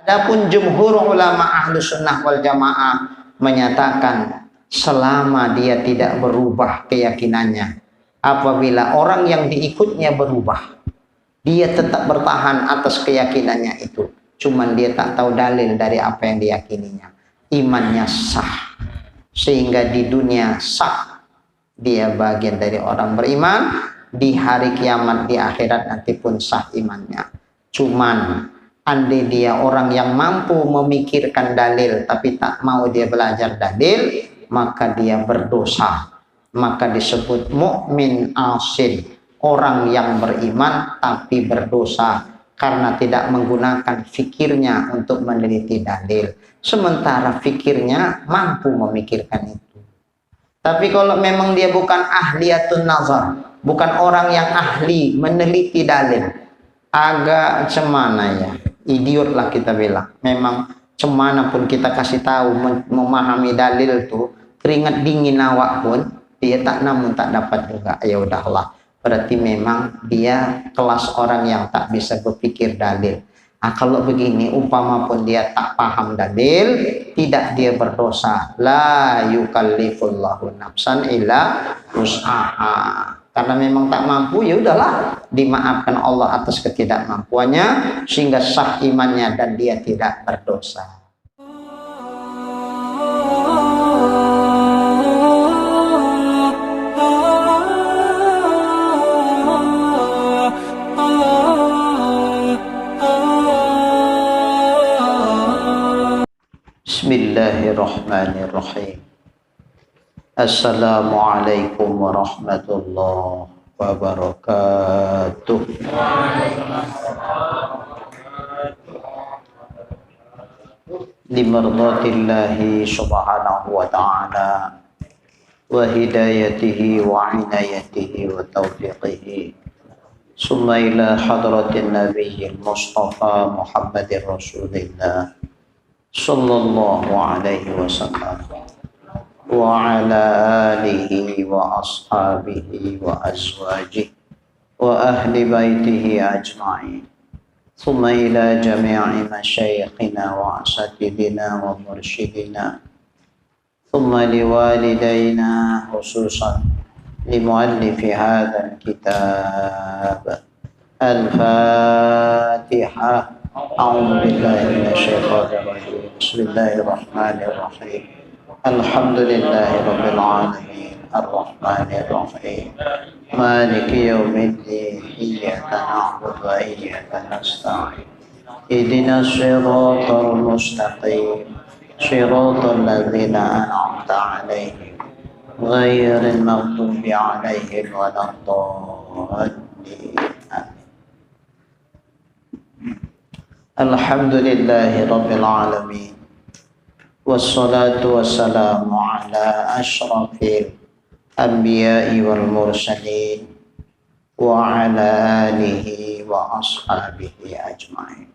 Adapun jumhur ulama ahlu sunnah wal jamaah menyatakan selama dia tidak berubah keyakinannya, apabila orang yang diikutnya berubah, dia tetap bertahan atas keyakinannya itu, cuman dia tak tahu dalil dari apa yang diyakininya, imannya sah, sehingga di dunia sah, dia bagian dari orang beriman, di hari kiamat di akhirat nanti pun sah imannya. Cuman andai dia orang yang mampu memikirkan dalil tapi tak mau dia belajar dalil, maka dia berdosa, maka disebut mukmin asin, orang yang beriman tapi berdosa karena tidak menggunakan fikirnya untuk meneliti dalil, sementara fikirnya mampu memikirkan itu. Tapi kalau memang dia bukan ahliyatun nazar, bukan orang yang ahli meneliti dalil, agak cemana ya, idiot lah kita bilang. Memang cemana pun kita kasih tahu memahami dalil tuh, keringat dingin awak pun dia tak, namun tak dapat juga. Ya udahlah, berarti memang dia kelas orang yang tak bisa berpikir dalil. Nah, kalau begini umpama pun dia tak paham dalil, tidak dia berdosa. La yukallifullahu nafsan illa wus'aha. Karena memang tak mampu, ya udahlah, dimaafkan Allah atas ketidakmampuannya sehingga sah imannya dan dia tidak berdosa. Bismillahirrahmanirrahim. Assalamualaikum warahmatullahi wabarakatuh. Limardatillahi subhanahu wa ta'ala wa hidayatihi wa inayatihi wa taufiqihi, summa ila hadratin nabiyyil mustafa Muhammadir Rasulillah sallallahu alaihi wasallam wa ala alihi wa ashabihi wa azwajihi wa ahli baitihi ajma'in, thumma ila jami'i masyayikhina wa asatidina wa mursyidina, thumma liwalidayna khususan limuallifi hadzal kitab. Al-Fatihah. A'udzu billahi minasyaitonir rajim. Bismillahirrahmanirrahim. Alhamdulillahi rabbil alamin. Arrahmanir rahim. Maliki yaumiddin. Iyyaka na'budu wa iyyaka nasta'in. Ihdinas shiratal mustaqim. Shiratal ladzina an'amta 'alaihim ghairil maghdubi 'alaihim waladdallin. Alhamdulillahi rabbil alamin. Wassalatu wassalamu ala ashrafil anbiya'i wal mursalin wa ala alihi wa ashabihi ajma'in.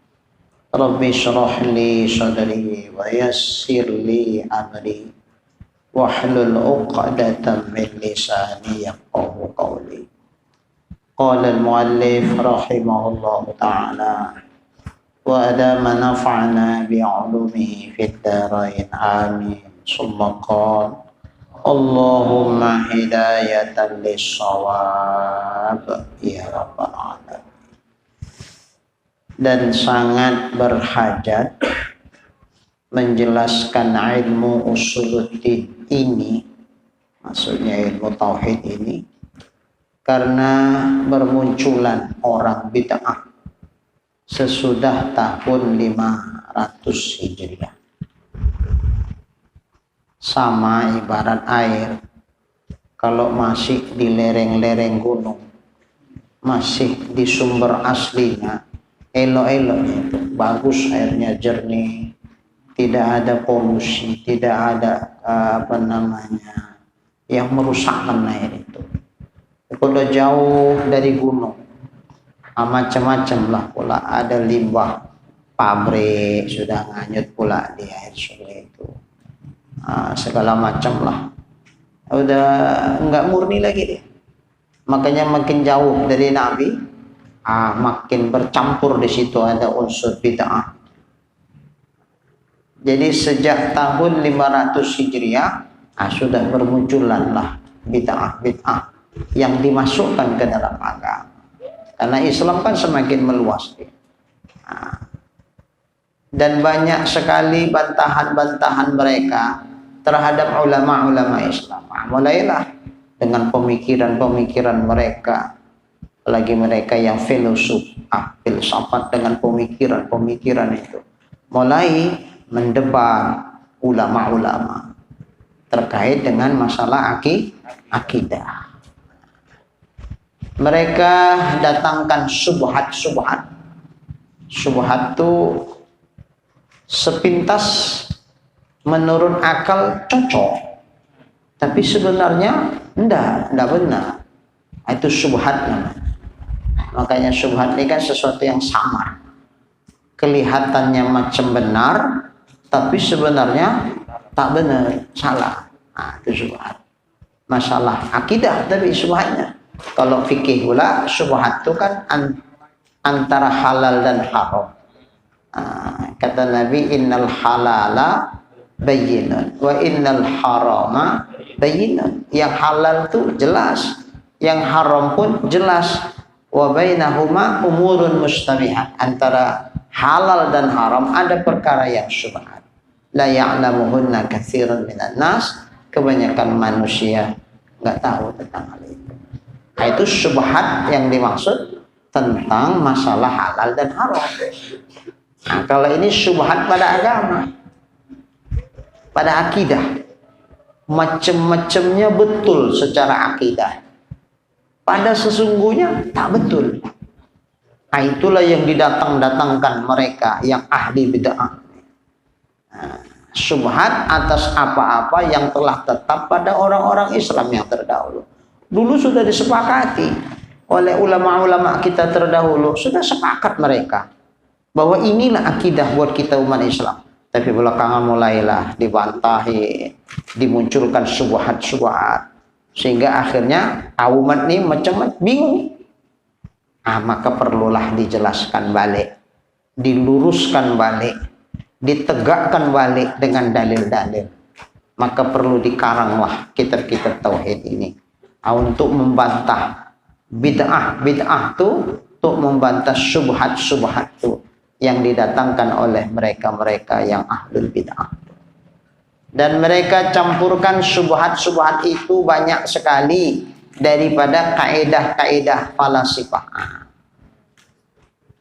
Rabbi shrah li sadri wa yassir li amri wahlul 'uqdatam min lisani yafqahu qawli. Qala al-muallif rahimahullahu ta'ala wa adama nafa'na bi'ulumihi fid darain amin. Summa qala Allahumma hidayatan lis-shawab ya rabbal alamin. Dan sangat berhajat menjelaskan ilmu usuluddin ini, maksudnya ilmu tauhid ini, karena bermunculan orang bid'ah sesudah tahun 500 Hijriah. Sama ibarat air, kalau masih di lereng-lereng gunung, masih di sumber aslinya, elok-eloknya itu bagus, airnya jernih, tidak ada polusi, tidak ada yang merusakkan air itu. Kalau jauh dari gunung, macam-macam lah pula, ada limbah pabrik sudah nganyut pula di air sungai itu, segala macam lah, udah enggak murni lagi deh. Makanya makin jauh dari Nabi, makin bercampur di situ ada unsur bid'ah. Jadi sejak tahun 500 Hijriah sudah bermunculan lah bid'ah-bid'ah yang dimasukkan ke dalam agama. Karena Islam kan semakin meluas. Dan banyak sekali bantahan-bantahan mereka terhadap ulama-ulama Islam. Mulailah dengan pemikiran-pemikiran mereka, lagi mereka yang filsafat dengan pemikiran-pemikiran itu, mulai mendebat ulama-ulama terkait dengan masalah akidah. Mereka datangkan subhat-subhat. Subhat itu sepintas menurut akal cocok, tapi sebenarnya enggak benar. Itu subhat namanya. Makanya subhat ini kan sesuatu yang samar, kelihatannya macam benar tapi sebenarnya tak benar, salah. Itu subhat. Masalah akidah tapi subhatnya. Kalau fikih pula subhat itu kan antara halal dan haram. Kata Nabi, innal halala bayyinun wa innal harama bayyinun. Yang halal itu jelas, yang haram pun jelas. Wa bainahuma umurun mustabihat. Antara halal dan haram ada perkara yang syubhat. La ya'lamuhunna katsirun minan nas. Kebanyakan manusia enggak tahu tentang hal itu. Itu syubhat yang dimaksud tentang masalah halal dan haram. Kalau ini syubhat pada agama, pada akidah, macam-macamnya betul secara akidah, pada sesungguhnya tak betul. Itulah yang didatang-datangkan mereka yang ahli bid'ah. Syubhat atas apa-apa yang telah tetap pada orang-orang Islam yang terdahulu. Dulu sudah disepakati oleh ulama-ulama kita terdahulu, sudah sepakat mereka bahwa inilah akidah buat kita umat Islam. Tapi belakangan mulailah dibantahi, dimunculkan syubhat-syubhat, sehingga akhirnya umat ini macam bingung. Maka perlulah dijelaskan balik, diluruskan balik, ditegakkan balik dengan dalil-dalil. Maka perlu dikaranglah kitab-kitab tauhid ini untuk membantah bid'ah itu, untuk membantah syubhat-syubhat itu yang didatangkan oleh mereka-mereka yang ahlul bid'ah. Dan mereka campurkan syubhat-syubhat itu banyak sekali daripada kaedah-kaedah falasifah.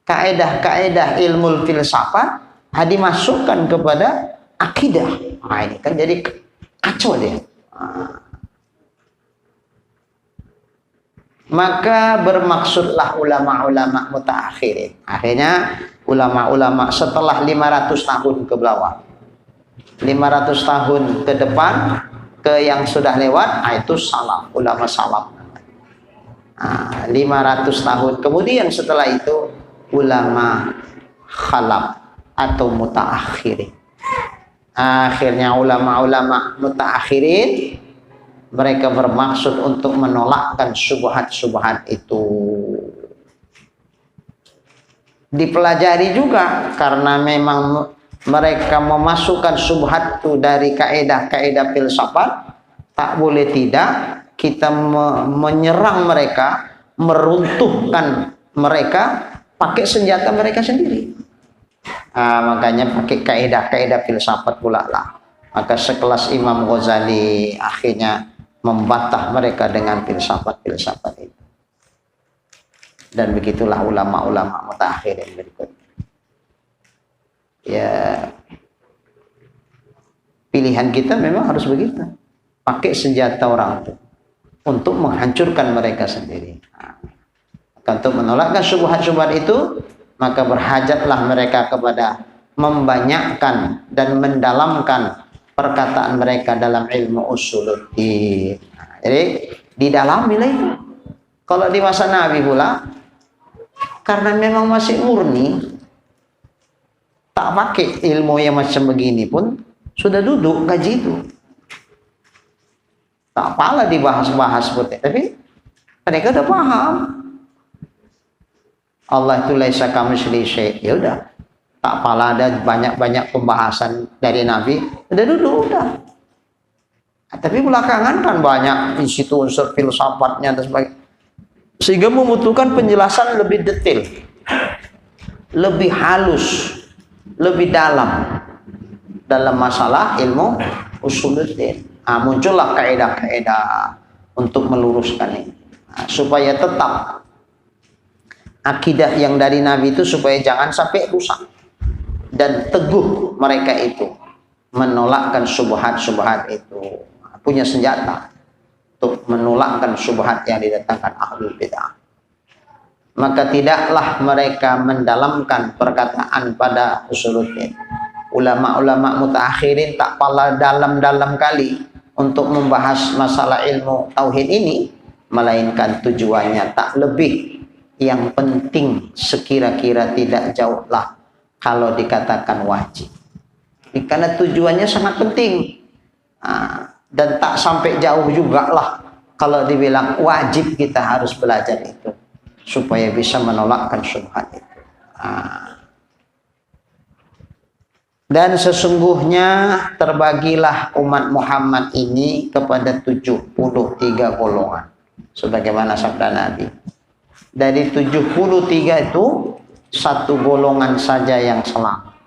Kaedah-kaedah ilmu filsafat dimasukkan kepada akidah. Ini kan jadi kacau dia. Maka bermaksudlah ulama-ulama mutaakhirin. Akhirnya ulama-ulama setelah 500 tahun ke bawah, 500 tahun ke depan, ke yang sudah lewat, itu salaf, ulama salaf. 500 tahun kemudian setelah itu ulama khalaf atau mutaakhirin. Akhirnya ulama-ulama mutaakhirin mereka bermaksud untuk menolakkan syubhat-syubhat itu. Dipelajari juga karena memang mereka memasukkan syubhat itu dari kaedah-kaedah filsafat. Tak boleh tidak kita menyerang mereka, meruntuhkan mereka pakai senjata mereka sendiri. Makanya pakai kaedah-kaedah filsafat pula lah. Maka sekelas Imam Ghazali akhirnya membantah mereka dengan filsafat-filsafat itu. Dan begitulah ulama-ulama mutaakhirin berikutnya. Ya, pilihan kita memang harus begitu. Pakai senjata orang itu untuk menghancurkan mereka sendiri. Untuk menolakkan syubhat-syubhat itu, maka berhajatlah mereka kepada membanyakkan dan mendalamkan perkataan mereka dalam ilmu usuluddin. Jadi didalamilah itu. Kalau di masa Nabi pula, karena memang masih murni, tak pakai ilmu yang macam begini pun sudah duduk ngaji itu. Tak apalah dibahas-bahas putih, tapi mereka udah paham. Allah itu laisa kamitslihi syai'. Ya udah, tak pala ada banyak-banyak pembahasan dari Nabi, udah duduk udah. Tapi belakangan kan banyak di situ unsur filsafatnya dan sebagainya, sehingga membutuhkan penjelasan lebih detail, lebih halus, lebih dalam masalah ilmu usuluddin. Muncullah kaidah-kaidah untuk meluruskan ini, supaya tetap akidah yang dari Nabi itu supaya jangan sampai rusak, dan teguh mereka itu menolakkan syubhat-syubhat itu, punya senjata untuk menolakkan syubhat yang didatangkan ahlul bid'ah. Maka tidaklah mereka mendalamkan perkataan pada usuluddin. Ulama-ulama mutaakhirin tak pala dalam-dalam kali untuk membahas masalah ilmu tauhid ini, melainkan tujuannya tak lebih, yang penting sekira-kira tidak jauhlah kalau dikatakan wajib. Karena tujuannya sangat penting. Dan tak sampai jauh juga lah kalau dibilang wajib kita harus belajar itu, supaya bisa menolakkan syubhat itu. Dan sesungguhnya terbagilah umat Muhammad ini kepada 73 golongan, sebagaimana sabda Nabi. Dari 73 itu satu golongan saja yang selamat,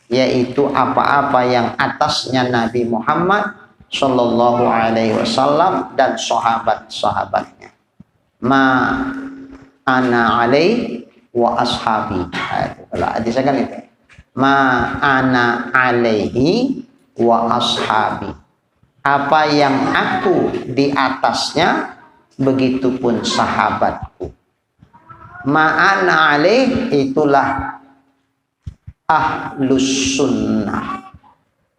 yaitu apa-apa yang atasnya Nabi Muhammad Sallallahu Alaihi Wasallam dan sahabat-sahabatnya. Ma ana alaihi wa ashabi. Kalau hadisnya kan itu. Ma ana alaihi wa ashabi. Apa yang aku di atasnya, begitupun sahabatku. Ma ana alaihi itulah ahlus sunnah,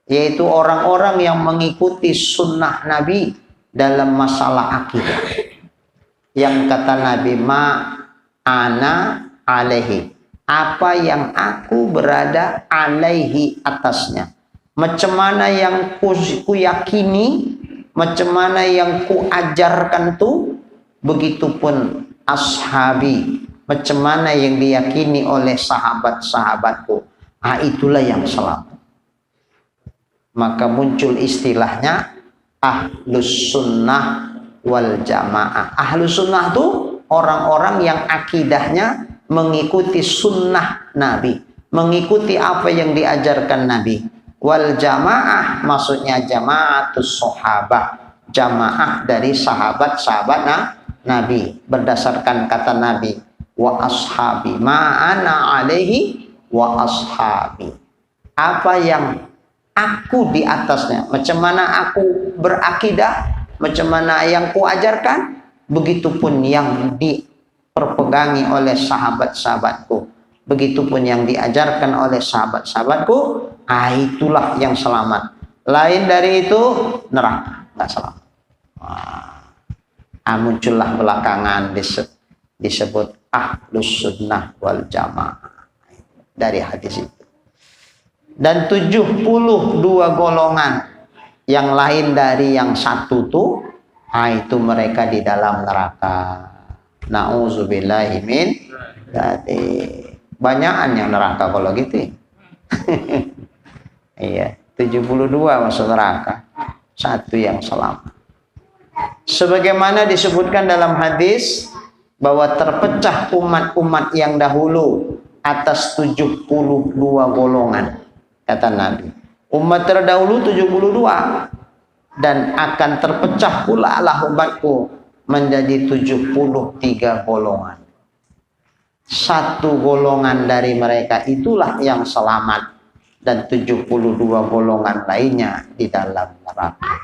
yaitu orang-orang yang mengikuti sunnah Nabi dalam masalah akidah. Yang kata Nabi, ma ana alaihi, apa yang aku berada alaihi atasnya. Macam mana yang ku yakini, macam mana yang ku ajarkan tuh, begitupun ashabi, macam mana yang diyakini oleh sahabat-sahabatku. Itulah yang selamat. Maka muncul istilahnya ahlus sunnah wal jamaah. Ahlus sunnah itu orang-orang yang akidahnya mengikuti sunnah Nabi, mengikuti apa yang diajarkan Nabi. Wal jamaah maksudnya jamaatus sahabah, jamaah dari sahabat-sahabat Nabi, berdasarkan kata Nabi, wa ashabi ma ana alaihi wa ashabi. Apa yang aku di atasnya, macam mana aku berakidah, macam mana yang ku ajarkan, begitupun yang diperpegangi oleh sahabat-sahabatku, begitupun yang diajarkan oleh sahabat-sahabatku. Itulah yang selamat. Lain dari itu neraka, nggak selamat. Muncullah belakangan disebut ahlus sunnah wal jamaah dari hadis itu. Dan 72 golongan yang lain dari yang satu tuh, itu mereka di dalam neraka. Nauzubillahi min dzalik. Banyakan yang neraka kalau gitu. Iya, 72 masuk neraka, satu yang selamat. Sebagaimana disebutkan dalam hadis bahwa terpecah umat-umat yang dahulu atas 72 golongan. Kata Nabi, umat terdahulu 72, dan akan terpecah pula lah umatku menjadi 73 golongan. Satu golongan dari mereka itulah yang selamat, dan 72 golongan lainnya di dalam neraka.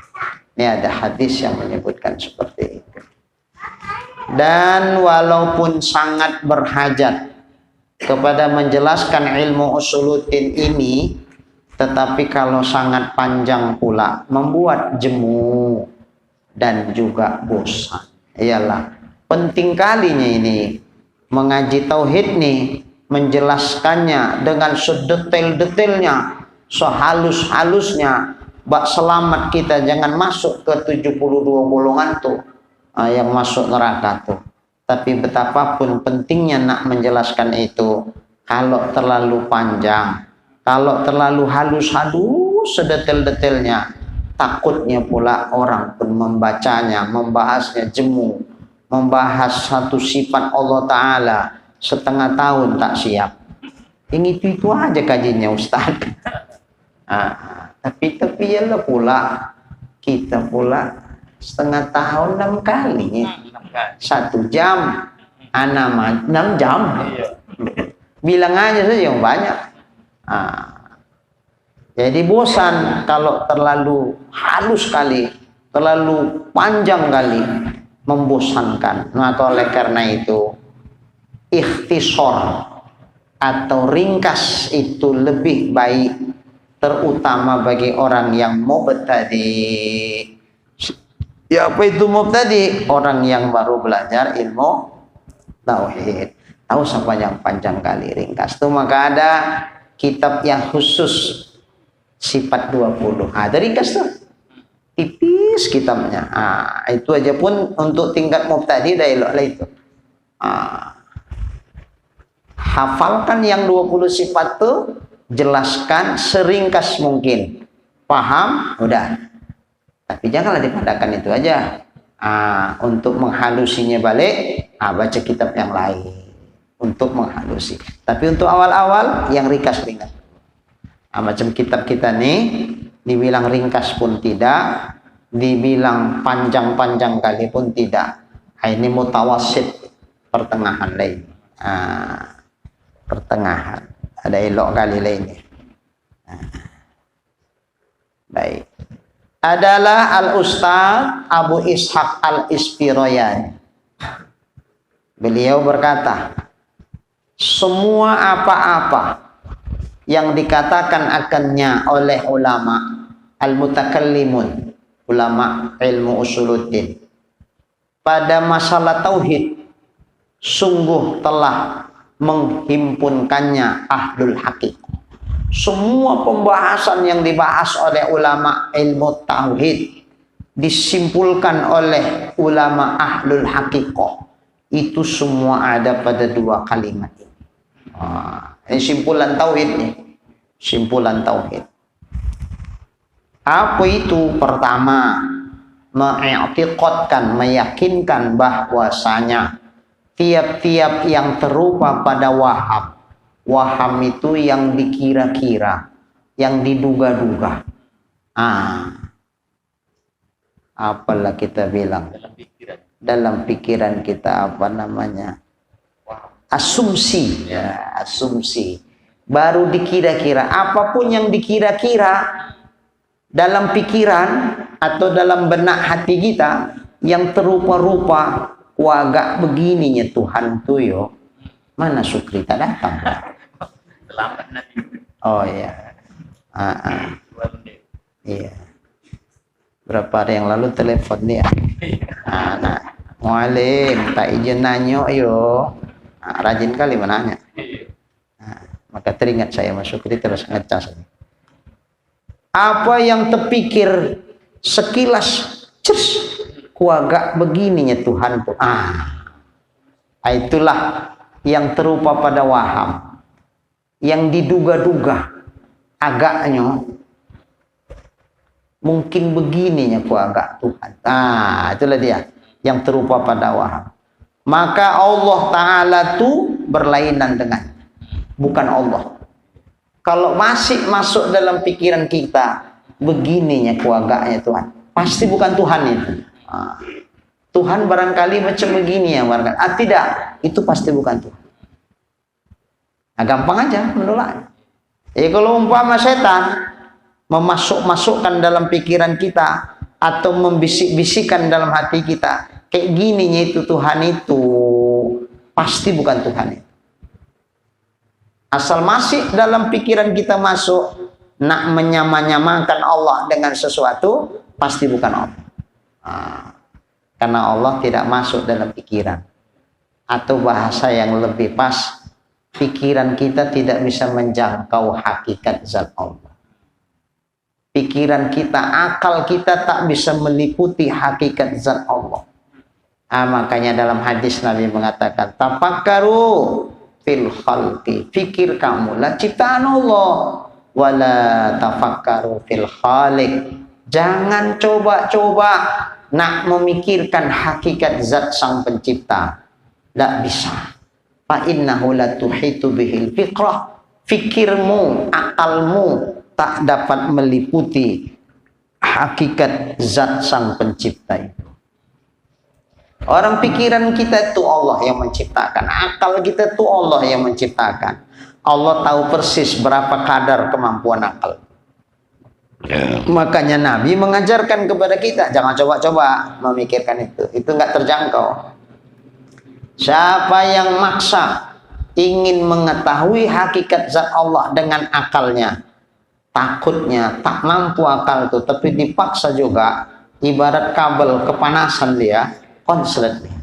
Ini ada hadis yang menyebutkan seperti itu. Dan walaupun sangat berhajat kepada menjelaskan ilmu usuluddin ini, tetapi kalau sangat panjang pula membuat jemu dan juga bosan. Iyalah, penting kalinya ini mengaji tauhid nih, menjelaskannya dengan sedetail-detailnya, sehalus-halusnya, bak selamat kita jangan masuk ke 72 golongan tuh yang masuk neraka tuh. Tapi betapapun pentingnya nak menjelaskan itu, Kalau terlalu panjang, kalau terlalu halus-halus sedetail-detailnya, takutnya pula orang pun membacanya, membahasnya jemu, membahas satu sifat Allah Ta'ala setengah tahun tak siap. Yang itu aja kajinya Ustaz. Tapi ya pula kita pula setengah tahun 6 kali, 1 jam, 6 jam. Bilang aja saja yang banyak. Jadi bosan kalau terlalu halus kali, terlalu panjang kali, membosankan. Maka oleh karena itu ikhtisar atau ringkas itu lebih baik, terutama bagi orang yang mubtadi. Ya apa itu mubtadi? Orang yang baru belajar ilmu tauhid. Tahu sepanjang-panjang kali ringkas itu, maka ada kitab yang khusus sifat 20. Ada ringkas tuh. Tipis kitabnya. Itu aja pun untuk tingkat mubtadi dah elok lah itu. Hafalkan yang 20 sifat tuh, jelaskan seringkas mungkin. Paham? Udah. Tapi janganlah dipadahkan itu aja. Untuk menghalusinya balik, baca kitab yang lain untuk menghalusi. Tapi untuk awal-awal yang ringkas-ringkas. Macam kitab kita nih, dibilang ringkas pun tidak, dibilang panjang-panjang kali pun tidak. Ini mutawasid, pertengahan lain. Pertengahan. Ada elok kali lainnya. Baik. Adalah Al-Ustaz Abu Ishaq Al-Isfirayani. Beliau berkata, semua apa-apa yang dikatakan akannya oleh ulama al-mutakallimun, ulama ilmu usuluddin, pada masalah tauhid, sungguh telah menghimpunkannya ahlul haqiqah. Semua pembahasan yang dibahas oleh ulama ilmu tauhid disimpulkan oleh ulama ahlul haqiqah. Itu semua ada pada 2 kalimat ini. Ini simpulan tauhid nih. Simpulan tauhid. Apa itu? Pertama, mengi'tiqadkan, meyakinkan bahwasanya tiap-tiap yang terupa pada waham. Waham itu yang dikira-kira, yang diduga-duga. Apalah kita bilang dalam pikiran kita, apa namanya, asumsi, ya, asumsi. Baru dikira-kira. Apapun yang dikira-kira dalam pikiran atau dalam benak hati kita yang terupa-rupa, agak begininya Tuhan tuh yo, mana Sukri tak datang? Oh ya, iya. Berapa hari yang lalu telepon dia. Nah, Mualim, tak izin nanyo yo. Rajin kali menanya. Maka teringat saya masuk itu terus ngecas. Apa yang terpikir sekilas, agak begininya Tuhan tuh. Itulah yang terupa pada waham, yang diduga-duga agaknya mungkin begininya agak Tuhan. Itulah dia yang terupa pada waham. Maka Allah Ta'ala tuh berlainan dengan, bukan Allah. Kalau masih masuk dalam pikiran kita begininya agaknya Tuhan, pasti bukan Tuhan itu. Tuhan barangkali macam begini ya barangkali. Tidak, itu pasti bukan Tuhan. Gampang aja menolak. Kalau umpama setan memasukkan dalam pikiran kita atau membisik-bisikkan dalam hati kita, kayak gininya itu Tuhan itu, pasti bukan Tuhan itu. Asal masih dalam pikiran kita masuk nak menyamakan Allah dengan sesuatu, pasti bukan Allah. Karena Allah tidak masuk dalam pikiran. Atau bahasa yang lebih pas, pikiran kita tidak bisa menjangkau hakikat zat Allah. Pikiran kita, akal kita tak bisa meliputi hakikat zat Allah. Makanya dalam hadis Nabi mengatakan, tafakkaru fil khalqi. Fikir kamulah ciptaan Allah. Wala tafakkaru fil khaliq. Jangan coba-coba nak memikirkan hakikat zat sang pencipta. Tak bisa. Fa innahu la tuhitu bihil fikrah. Fikirmu, akalmu tak dapat meliputi hakikat zat sang pencipta itu. Orang pikiran kita itu Allah yang menciptakan. Akal kita itu Allah yang menciptakan. Allah tahu persis berapa kadar kemampuan akal. Makanya Nabi mengajarkan kepada kita, jangan coba-coba memikirkan itu. Itu nggak terjangkau. Siapa yang maksa ingin mengetahui hakikat zat Allah dengan akalnya, takutnya tak mampu akal itu, tapi dipaksa juga, ibarat kabel kepanasan dia, konslet nih.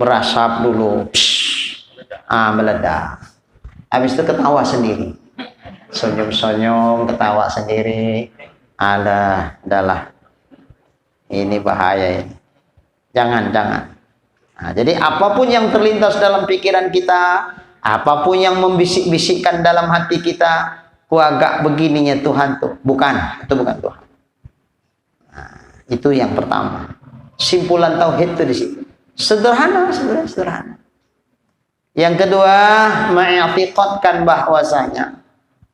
Berasap dulu, meledak. Habis itu ketawa sendiri. Senyum-senyum, ketawa sendiri. Adalah. Ini bahaya ini. Jangan. Nah, jadi apapun yang terlintas dalam pikiran kita, apapun yang membisik-bisikkan dalam hati kita, agak begininya Tuhan tuh. Bukan, itu bukan Tuhan. Nah, itu yang pertama. Simpulan tauhid itu di situ. Sederhana. Yang kedua, mengi'tiqadkan bahwasanya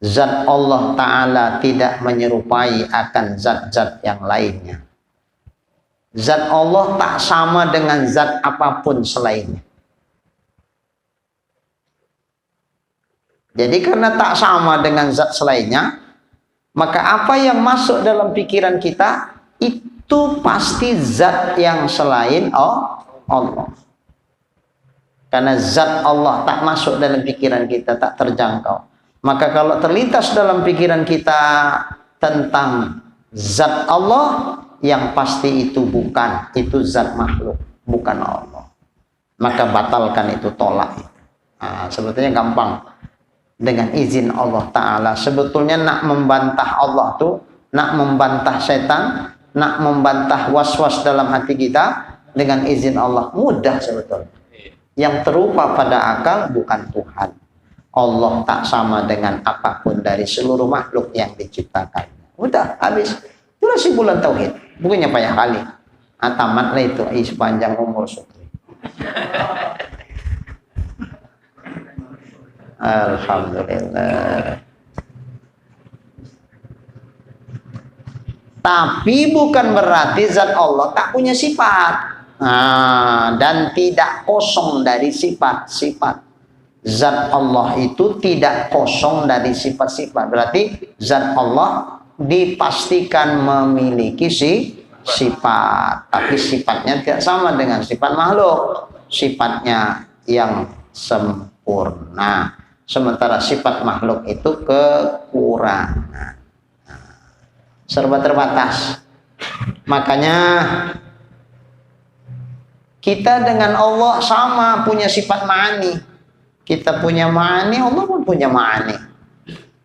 zat Allah Ta'ala tidak menyerupai akan zat-zat yang lainnya. Zat Allah tak sama dengan zat apapun selainnya. Jadi karena tak sama dengan zat selainnya, maka apa yang masuk dalam pikiran kita itu pasti zat yang selain Allah. Karena zat Allah tak masuk dalam pikiran kita, tak terjangkau. Maka kalau terlintas dalam pikiran kita tentang zat Allah, yang pasti itu bukan, itu zat makhluk, bukan Allah. Maka batalkan itu, tolak. Nah, sebetulnya gampang. Dengan izin Allah Ta'ala. Sebetulnya nak membantah Allah tuh, nak membantah setan, nak membantah was-was dalam hati kita, dengan izin Allah mudah sebetulnya. Yang terupa pada akal bukan Tuhan. Allah tak sama dengan apapun dari seluruh makhluk yang diciptakan. Udah, habis. Itulah simpulan tauhid. Bukannya payah kali. Tamatlah itu sepanjang umur Sukri. Alhamdulillah. Tapi bukan berarti zat Allah tak punya sifat. Dan tidak kosong dari sifat-sifat. Zat Allah itu tidak kosong dari sifat-sifat. Berarti zat Allah dipastikan memiliki sifat, tapi sifatnya tidak sama dengan sifat makhluk. Sifatnya yang sempurna, sementara sifat makhluk itu kekurangan, serba terbatas. Makanya kita dengan Allah sama, punya sifat ma'ani. Kita punya ma'ani, Allah pun punya ma'ani.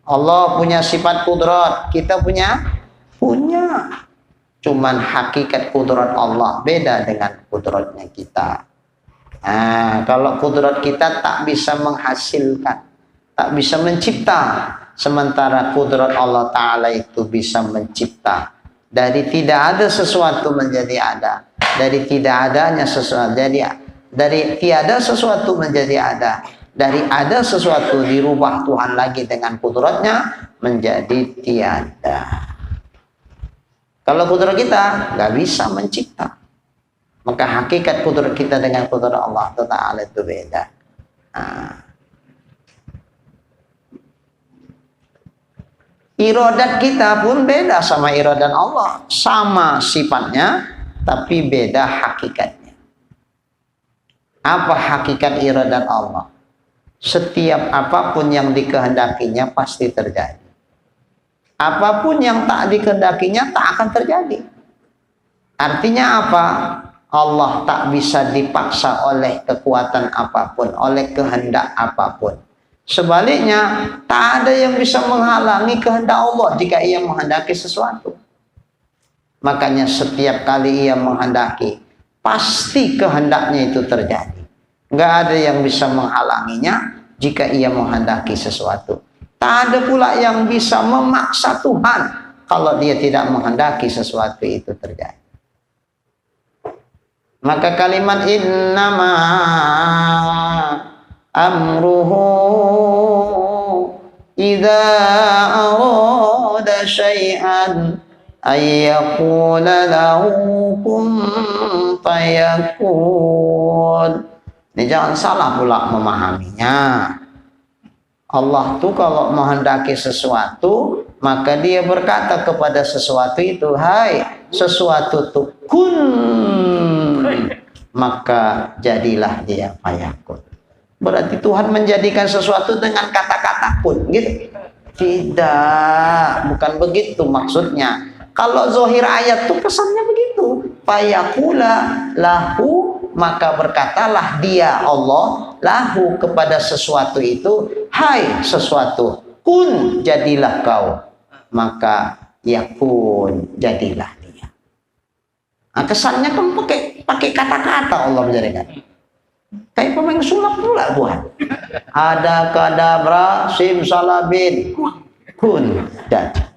Allah punya sifat kudrat, kita punya. Cuman hakikat kudrat Allah beda dengan kudratnya kita. Kalau kudrat kita tak bisa menghasilkan, tak bisa mencipta, sementara kudrat Allah Ta'ala itu bisa mencipta. Dari tidak ada sesuatu menjadi ada, dari tidak adanya sesuatu dari tiada sesuatu menjadi ada. Dari ada sesuatu dirubah Tuhan lagi dengan kudratnya menjadi tiada. Kalau kudrat kita nggak bisa mencipta, maka hakikat kudrat kita dengan kudrat Allah Ta'ala itu beda. Iradat kita pun beda sama iradat Allah. Sama sifatnya, tapi beda hakikatnya. Apa hakikat iradat Allah? Setiap apapun yang dikehendakinya pasti terjadi. Apapun yang tak dikehendakinya tak akan terjadi. Artinya apa? Allah tak bisa dipaksa oleh kekuatan apapun, oleh kehendak apapun. Sebaliknya, tak ada yang bisa menghalangi kehendak Allah jika ia menghendaki sesuatu. Makanya setiap kali ia menghendaki, pasti kehendaknya itu terjadi. Nggak ada yang bisa menghalanginya. jika ia menghendaki sesuatu. Tak ada pula yang bisa memaksa Tuhan kalau dia tidak menghendaki sesuatu itu terjadi. Maka kalimat innama amruhu idza arada syai'an ayyaqula lahu kun fayakun. Ini jangan salah pula memahaminya. Allah tuh kalau menghendaki sesuatu, maka dia berkata kepada sesuatu itu, hai sesuatu tuh kun, maka jadilah dia, fayakun. Berarti Tuhan menjadikan sesuatu dengan kata-kata kun, gitu? Tidak, bukan begitu maksudnya. Kalau zahir ayat tuh pesannya begitu, fayakula lahu, maka berkatalah dia Allah lahu kepada sesuatu itu, hai sesuatu, kun jadilah kau, maka yakun jadilah dia. Nah, kesannya kan pakai kata-kata Allah menjadikan. Kayak pemain sulap pula buat. Ada kadabra simsalabin kun jadi.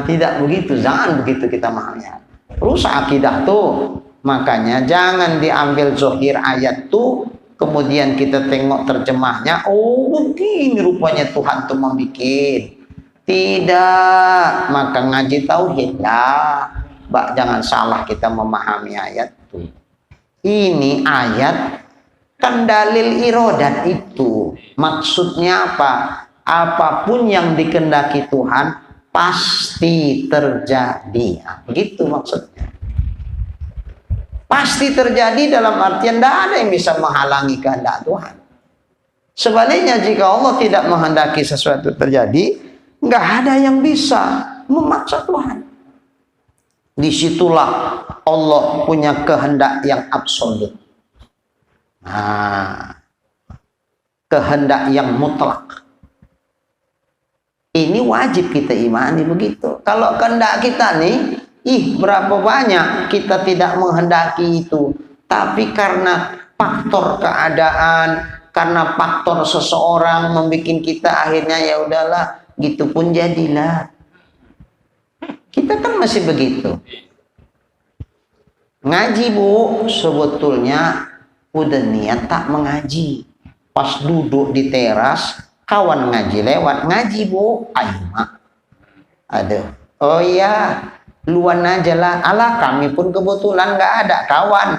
Tidak begitu, jangan begitu kita memahaminya. Rusak akidah tuh. Makanya jangan diambil zahir ayat tuh, kemudian kita tengok terjemahnya, oh begini rupanya Tuhan tuh membuat. Tidak, maka ngaji tauhid lah. Jangan salah kita memahami ayat tuh. Ini ayat kan dalil iradat itu. Maksudnya apa? Apapun yang dikehendaki Tuhan pasti terjadi. Begitu maksudnya. Pasti terjadi dalam artian tidak ada yang bisa menghalangi kehendak Tuhan. Sebaliknya jika Allah tidak menghendaki sesuatu terjadi, nggak ada yang bisa memaksa Tuhan. Disitulah Allah punya kehendak yang absolut. Kehendak yang mutlak. Ini wajib kita imani begitu. Kalau kehendak kita nih, berapa banyak kita tidak menghendaki itu, tapi karena faktor keadaan, karena faktor seseorang membuat kita akhirnya ya udahlah, gitu pun jadilah. Kita kan masih begitu. Ngaji bu, sebetulnya udah niat tak mengaji. Pas duduk di teras, kawan ngaji lewat, ngaji bu, ayo mak. Aduh, oh iya, luan aja lah. Alah, kami pun kebetulan nggak ada kawan.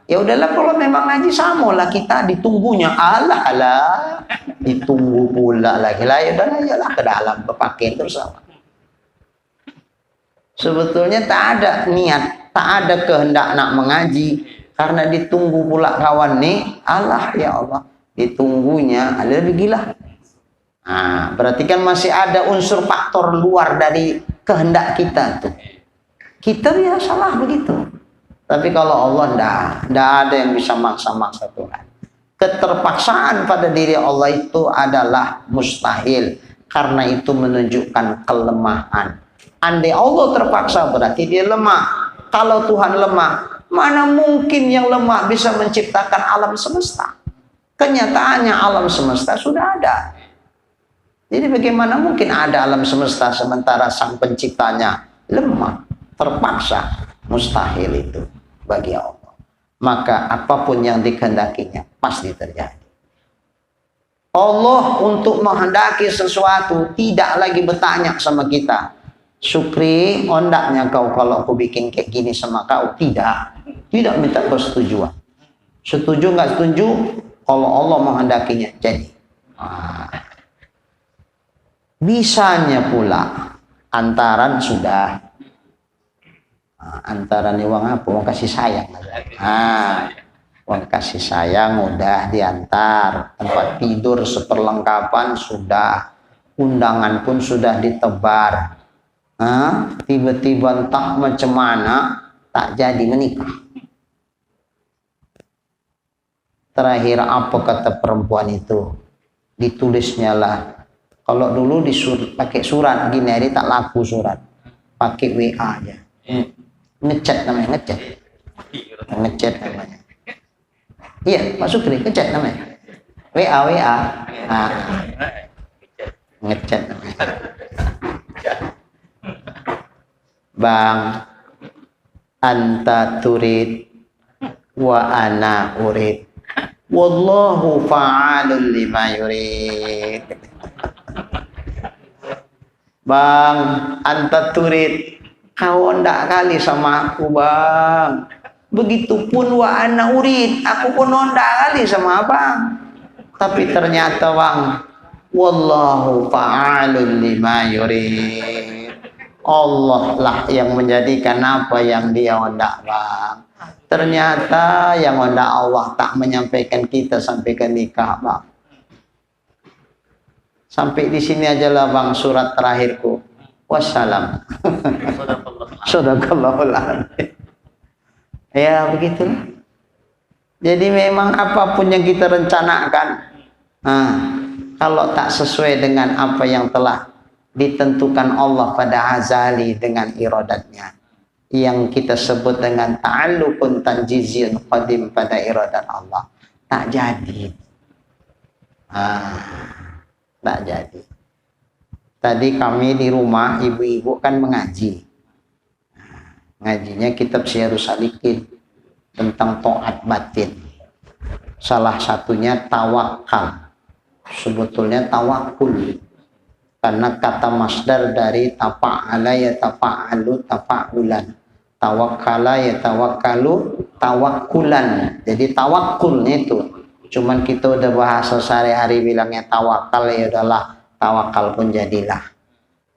Ya udahlah, kalau memang ngaji sama lah kita ditunggunya. Alah, ditunggu pula lagi lah. Ya udahlah, yalah ke dalam berpakaian terus sama. Sebetulnya tak ada niat, tak ada kehendak nak mengaji, karena ditunggu pula kawan nih. Alah ya Allah, ditunggunya ada lebih gila. Berarti kan masih ada unsur faktor luar dari kehendak kita tuh. Kita ya salah begitu. Tapi kalau Allah ndak ada yang bisa maksa-maksa Tuhan. Keterpaksaan pada diri Allah itu adalah mustahil, karena itu menunjukkan kelemahan. Andai Allah terpaksa berarti dia lemah. Kalau Tuhan lemah, mana mungkin yang lemah bisa menciptakan alam semesta? Kenyataannya alam semesta sudah ada. Jadi bagaimana mungkin ada alam semesta sementara sang penciptanya lemah, terpaksa? Mustahil itu bagi Allah. Maka apapun yang dikehendakinya pasti terjadi. Allah untuk menghendaki sesuatu tidak lagi bertanya sama kita, Syukri, ondaknya kau kalau aku bikin kayak gini sama kau? Tidak minta persetujuan. Setuju nggak setuju? Kalau Allah menghendakinya jadi. Bisanya pula antaran sudah. Antaran ini uang apa? Uang kasih sayang. Uang kasih sayang udah diantar. Tempat tidur seperlengkapan sudah. Undangan pun sudah ditebar. Tiba-tiba entah macam mana tak jadi menikah. Terakhir apa kata perempuan itu? Ditulisnya lah. Kalau dulu pakai surat gini hari tak laku surat, pakai WA aja. Ngechat namanya, ngechat namanya. Iya, Pak Sukri ngechat namanya. WA WA. Nah, ngechat. Bang, anta turid wa ana urid. Wallahu fa'alun lima yurid. Bang, anta turid, kau ndak kali sama aku, Bang. Begitupun wa ana urid, aku pun ndak kali sama Abang. Tapi ternyata, Bang, wallahu fa'alun lima yurid. Allah lah yang menjadikan apa yang dia hendak, Bang. Ternyata yang hendak Allah tak menyampaikan kita sampai ke nikah, Bang. Sampai di sini aja lah, Bang, surat terakhirku. Wassalam. Sadaqallahul adzim. Ya begitulah. Jadi memang apapun yang kita rencanakan, kalau tak sesuai dengan apa yang telah ditentukan Allah pada azali dengan iradatnya, yang kita sebut dengan ta'alluqun tanjiziyun qadim pada iradat Allah, tak jadi. Tak jadi. Tadi kami di rumah, ibu-ibu kan mengaji. Ngajinya kitab Syiarus Salikin tentang taat batin. Salah satunya tawakal. Sebetulnya tawakul. Karena kata masdar dari tafa'ala ya tafa'alu tafa'ulan. Tawakkala ya tawakkalu tawakkulan. Jadi tawakulnya itu. Cuman kita udah bahasa sehari-hari bilangnya tawakal, ya udahlah tawakal pun jadilah.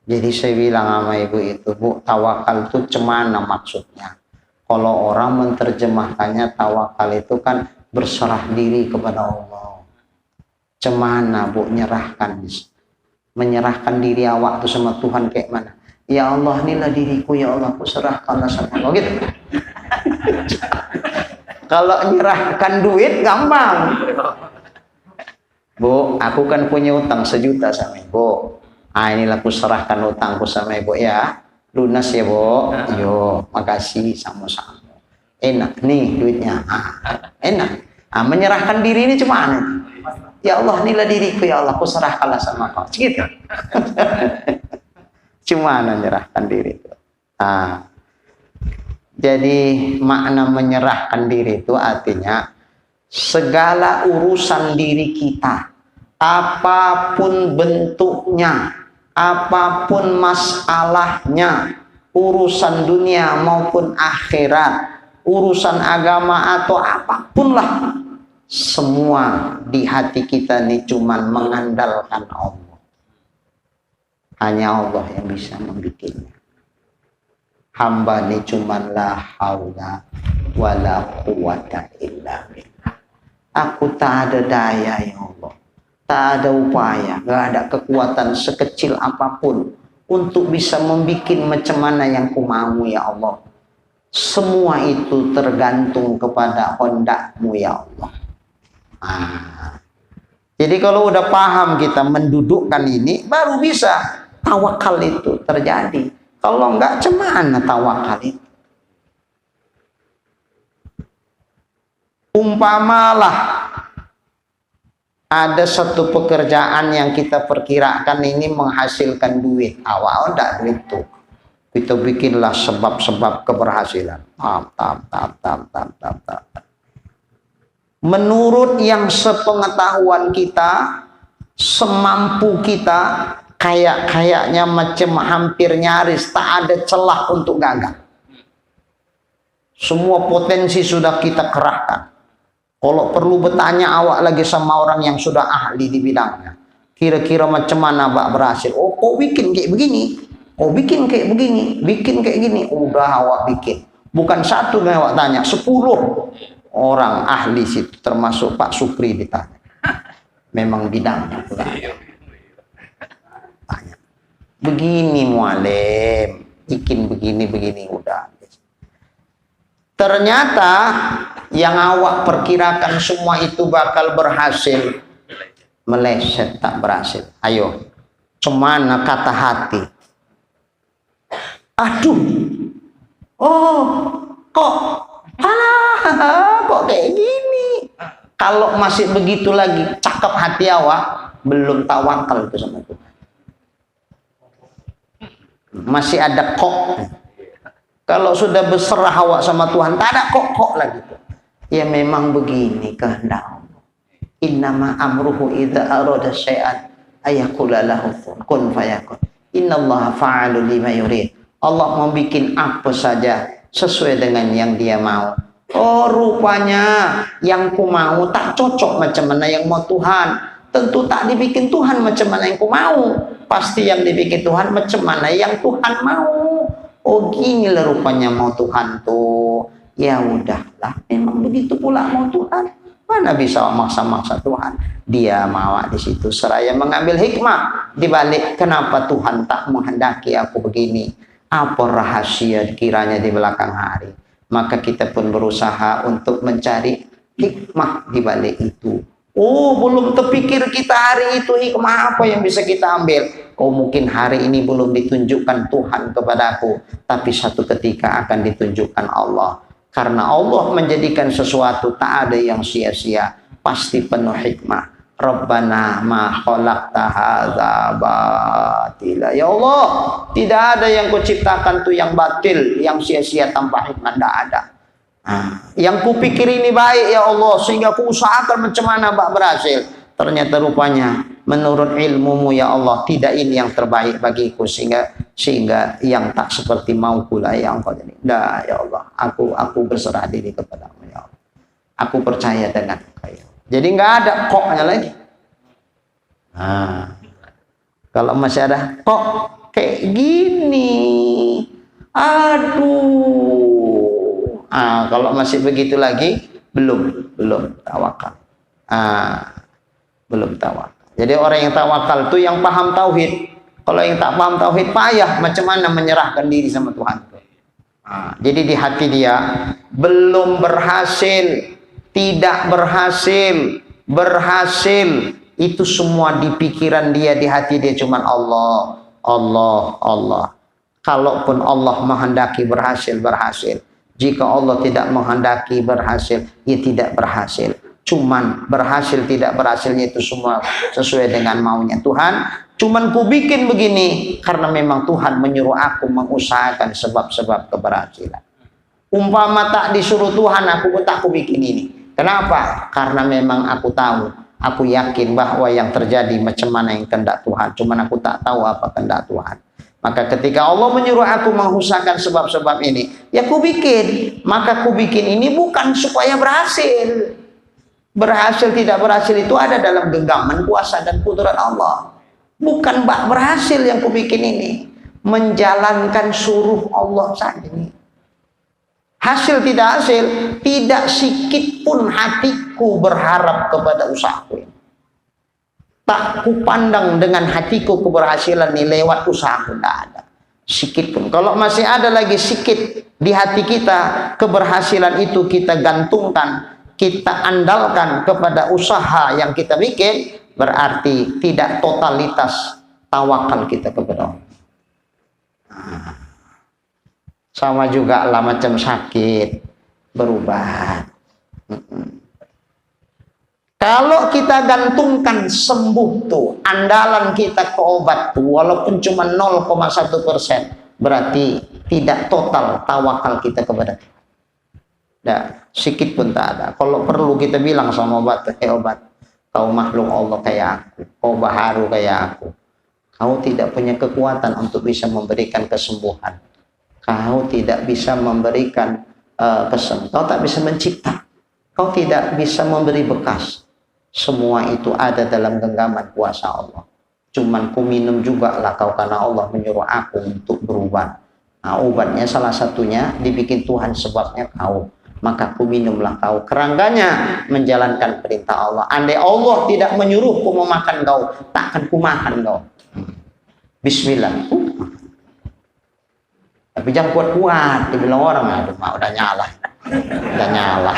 Jadi saya bilang sama ibu itu, Bu, tawakal itu cemana maksudnya? Kalau orang menerjemahkannya tawakal itu kan berserah diri kepada Allah. Cemana, Bu, menyerahkan diri awak tuh sama Tuhan kayak mana? Ya Allah, inilah diriku, ya Allah, aku serahkanlah sama Allah, gitu. Kalau nyerahkan duit gampang. Bu, aku kan punya utang 1 juta sama ibu. Inilah aku serahkan utangku sama ibu ya. Lunas ya, Bu. Yo, makasih, sama-sama. Enak nih duitnya. Enak. Menyerahkan diri ini cuma aneh. Ya Allah, inilah diriku, ya Allah, aku serahkanlah sama kau. Gitu. Cuma menyerahkan diri itu. Jadi makna menyerahkan diri itu artinya segala urusan diri kita, apapun bentuknya, apapun masalahnya, urusan dunia maupun akhirat, urusan agama atau apapun lah, semua di hati kita ini cuman mengandalkan Allah. Hanya Allah yang bisa membikinnya. Hamba ini cuman la haula wala quwata illa billah. Aku tak ada daya, ya Allah. Tak ada upaya, gak ada kekuatan sekecil apapun untuk bisa membuat macam mana yang ku mau, ya Allah. Semua itu tergantung kepada kehendak-Mu, ya Allah. Jadi kalau udah paham kita mendudukkan ini, baru bisa tawakal itu terjadi. Kalau enggak, cemana tawakal itu? Umpamalah ada satu pekerjaan yang kita perkirakan ini menghasilkan duit. Awal enggak duit itu. Kita bikinlah sebab-sebab keberhasilan. Menurut yang sepengetahuan kita, semampu kita, kayaknya macam hampir nyaris tak ada celah untuk gagal. Semua potensi sudah kita kerahkan. Kalau perlu bertanya awak lagi sama orang yang sudah ahli di bidangnya, kira-kira macam mana Mbak berhasil? Oh, kok bikin kayak begini? Oh, bikin kayak begini, bikin kayak gini. Udah awak bikin. Bukan satu yang awak tanya, 10 orang ahli situ, termasuk Pak Supri ditanya. Memang bidangnya pula. Tanya. Begini mualim, bikin begini udah. Ternyata yang awak perkirakan semua itu bakal berhasil, meleset, tak berhasil. Ayo, cemana kata hati? Aduh, oh, kok kayak gini? Kalau masih begitu lagi, cakep hati awak, belum tawakal itu sama Tuhan. Masih ada kok. Kalau sudah berserah awak sama Tuhan, tak ada kok lagi. Ya memang begini kehendak Allah. Innama amruhu idza arada syai'an ayaqula lahu kun fayakun. Innallaha fa'alun lima yurid. Allah mau bikin apa saja sesuai dengan yang Dia mau. Oh, rupanya yang ku mau tak cocok macam mana yang mau Tuhan. Tentu tak dibikin Tuhan macam mana yang ku mau. Pasti yang dibikin Tuhan macam mana yang Tuhan mau. Oh, ginilah rupanya mau Tuhan tuh. Ya udahlah, memang begitu pula mau Tuhan. Mana bisa maksa-maksa Tuhan? Dia mau di situ seraya mengambil hikmah di balik kenapa Tuhan tak menghendaki aku begini. Apa rahasia kiranya di belakang hari? Maka kita pun berusaha untuk mencari hikmah di balik itu. Oh, belum terpikir kita hari itu hikmah apa yang bisa kita ambil. Oh, mungkin hari ini belum ditunjukkan Tuhan kepadaku, tapi satu ketika akan ditunjukkan Allah. Karena Allah menjadikan sesuatu tak ada yang sia-sia, pasti penuh hikmah. Rabbana ma khalaqta hadza batila. Ya Allah, tidak ada yang Kau ciptakan tuh yang batil, yang sia-sia tanpa hikmah, tidak ada. Yang kupikir ini baik ya Allah, sehingga ku usahakan macam mana bak berhasil. Ternyata rupanya menurut ilmumu ya Allah, tidak ini yang terbaik bagiku, sehingga yang tak seperti mauku lah yang Engkau jadi. Dah ya Allah, aku berserah diri kepadamu ya Allah. Aku percaya dengan Engkau ya. Jadi nggak ada koknya lagi. Kalau masih ada kok kayak gini, aduh. Kalau masih begitu lagi, belum tawakal. Belum tawakal. Jadi orang yang tawakal itu yang paham tauhid. Kalau yang tak paham tauhid payah macam mana menyerahkan diri sama Tuhan. Jadi di hati dia belum berhasil, tidak berhasil, itu semua di pikiran dia, di hati dia cuman Allah. Kalaupun Allah menghendaki berhasil. Jika Allah tidak menghendaki berhasil, ya tidak berhasil. Cuman berhasil tidak berhasilnya itu semua sesuai dengan maunya Tuhan. Cuman ku bikin begini karena memang Tuhan menyuruh aku mengusahakan sebab-sebab keberhasilan. Umpama tak disuruh Tuhan, aku tak ku bikin ini. Kenapa? Karena memang aku tahu, aku yakin bahwa yang terjadi macam mana yang kehendak Tuhan. Cuman aku tak tahu apa kehendak Tuhan. Maka ketika Allah menyuruh aku mengusahakan sebab-sebab ini, ya ku bikin. Maka ku bikin ini bukan supaya berhasil. Berhasil tidak berhasil itu ada dalam genggaman kuasa dan kudrat Allah. Bukan bak berhasil yang ku bikin ini, menjalankan suruh Allah saja. Hasil tidak hasil, tidak sikit pun hatiku berharap kepada usahaku. Tak ku pandang dengan hatiku keberhasilan ini lewat usahaku, tidak ada sikit pun. Kalau masih ada lagi sikit di hati kita, keberhasilan itu kita gantungkan, kita andalkan kepada usaha yang kita bikin, berarti tidak totalitas tawakal kita kepada Allah. Sama juga lah macam sakit, berubat. Kalau kita gantungkan sembuh tuh, andalan kita ke obat tuh, walaupun cuma 0,1%, berarti tidak total tawakal kita kepada Tuhan. Nah, sikit pun tak ada. Kalau perlu kita bilang sama obat, obat, kau makhluk Allah kayak aku, kau baharu kayak aku. Kau tidak punya kekuatan untuk bisa memberikan kesembuhan. Kau tidak bisa memberikan kesembuhan. Kau tak bisa mencipta. Kau tidak bisa memberi bekas. Semua itu ada dalam genggaman kuasa Allah. Cuman ku minum juga lah kau, karena Allah menyuruh aku untuk berobat. Nah, obatnya salah satunya dibikin Tuhan sebabnya kau. Maka ku minumlah kau, kerangkanya menjalankan perintah Allah. Andai Allah tidak menyuruh ku mau makan kau, takkan ku makan kau. Bismillah. Tapi jangan kuat-kuat, dibilang orang, aduh udah nyala.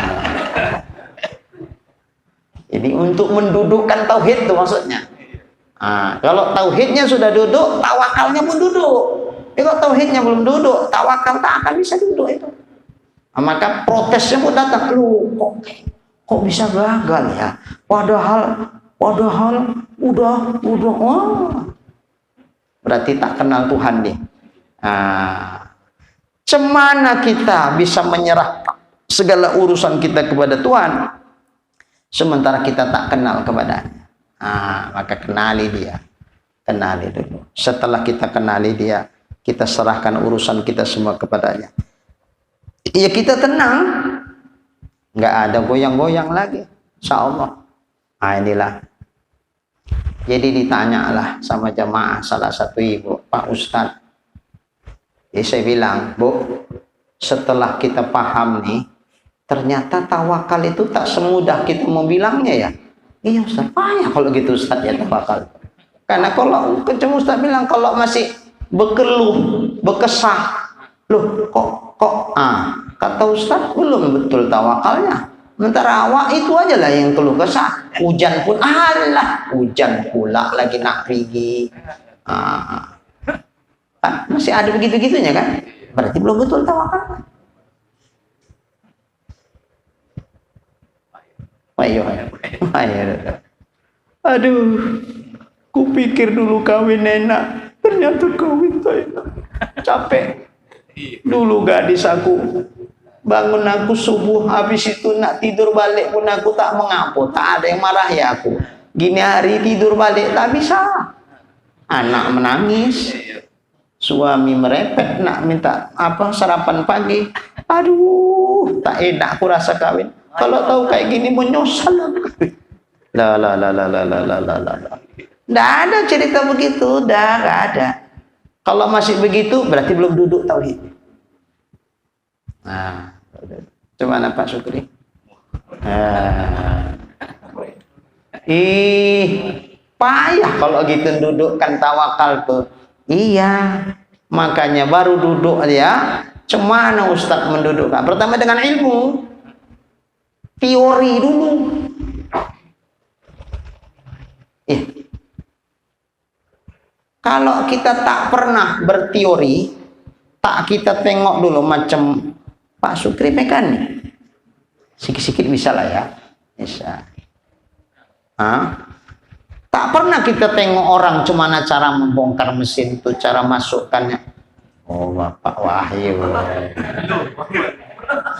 Jadi untuk mendudukkan tauhid itu maksudnya. Kalau tauhidnya sudah duduk, tawakalnya pun duduk. Kalau tauhidnya belum duduk, tawakal tak akan bisa duduk itu. Maka protesnya pun datang, lu kok Kok bisa gagal ya? Padahal udah. Oh. Berarti tak kenal Tuhan dia. Cemana kita bisa menyerah segala urusan kita kepada Tuhan, sementara kita tak kenal kepadanya. Maka kenali dia. Kenali dulu. Setelah kita kenali dia, kita serahkan urusan kita semua kepadanya. Ya kita tenang. Nggak ada goyang-goyang lagi. Insya Allah. Inilah. Jadi ditanyalah sama jamaah salah satu ibu, Pak Ustadz. Jadi saya bilang, Bu, setelah kita paham nih, ternyata tawakal itu tak semudah kita mau bilangnya ya. Iya Ustadz, payah kalau gitu Ustadz ya tawakal. Karena kalau Ustadz bilang kalau masih berkeluh, berkesah, loh kok kata Ustadz belum betul tawakalnya. Sementara awak itu aja lah yang keluh kesah. Hujan pun hujan pula lagi nak pergi. Kan masih ada begitu-gitunya kan? Berarti belum betul tawakal. Ayo. Aduh, kupikir dulu kawin enak, ternyata kawin tak enak. Capek. Dulu gadis aku, bangun aku subuh, habis itu nak tidur balik pun aku tak mengapo, tak ada yang marah ya aku. Gini hari tidur balik tak bisa. Anak menangis, suami merepet nak minta sarapan pagi. Aduh, tak enak aku rasa kawin. Kalau tahu kayak gini menyesal aku. La. Nggak ada cerita begitu, nggak ada. Kalau masih begitu berarti belum duduk tauhid. Coba Pak Sukri. Payah kalau gitu dudukkan tawakal tuh. Iya, makanya baru duduk ya. Cemana Ustadz mendudukkan? Pertama dengan ilmu, teori dulu. Kalau kita tak pernah berteori, tak kita tengok dulu macam Pak Sukri mekanik, sikit-sikit bisa lah ya, bisa. Tak pernah kita tengok orang cumana cara membongkar mesin itu, cara masukkannya. Oh Bapak Wahyu,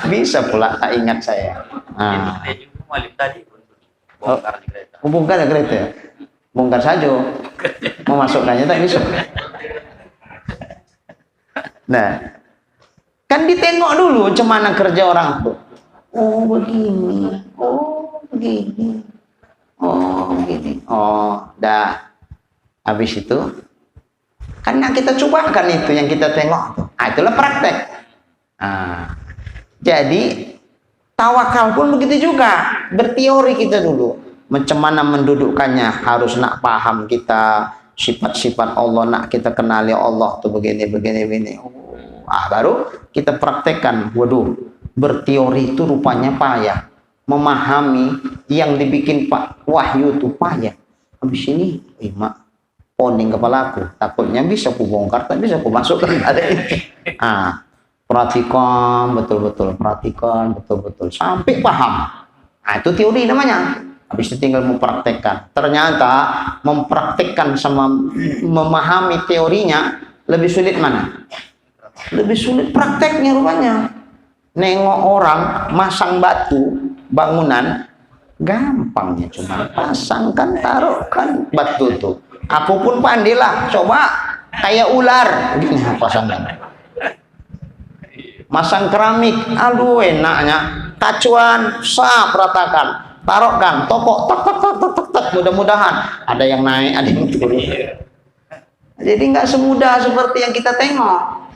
bisa pula tak ingat saya. Bongkar kereta ya? Bongkar saja, memasukkannya tak bisa. Nah, kan ditengok dulu cemana kerja orang tuh. Oh begini, oh begini, oh begini, oh dah. Habis itu, karena kita cobakan itu yang kita tengok tuh. Itulah praktek. Jadi tawakal pun begitu juga, berteori kita dulu. Macam mana mendudukkannya, harus nak paham kita sifat-sifat Allah, nak kita kenali Allah tuh begini. Baru kita praktekkan. Waduh, berteori itu rupanya payah. Memahami yang dibikin Pak Wahyu itu payah. Habis ini, mak, poning kepalaku. Takutnya bisa ku bongkar, tak bisa ku masukkan. Perhatikan betul-betul, sampai paham. Itu teori namanya. Habis itu tinggal mempraktekkan. Ternyata mempraktekkan sama memahami teorinya lebih sulit mana? Lebih sulit prakteknya rupanya. Nengok orang masang batu bangunan gampangnya, cuma pasangkan, taruhkan batu tuh. Apapun pandailah, coba kayak ular gini pasangkan. Masang keramik, aduh enaknya. Kacuan, ratakan. Taruhkan, topok, tak, mudah-mudahan ada yang naik, ada yang turun. Jadi nggak semudah seperti yang kita tengok,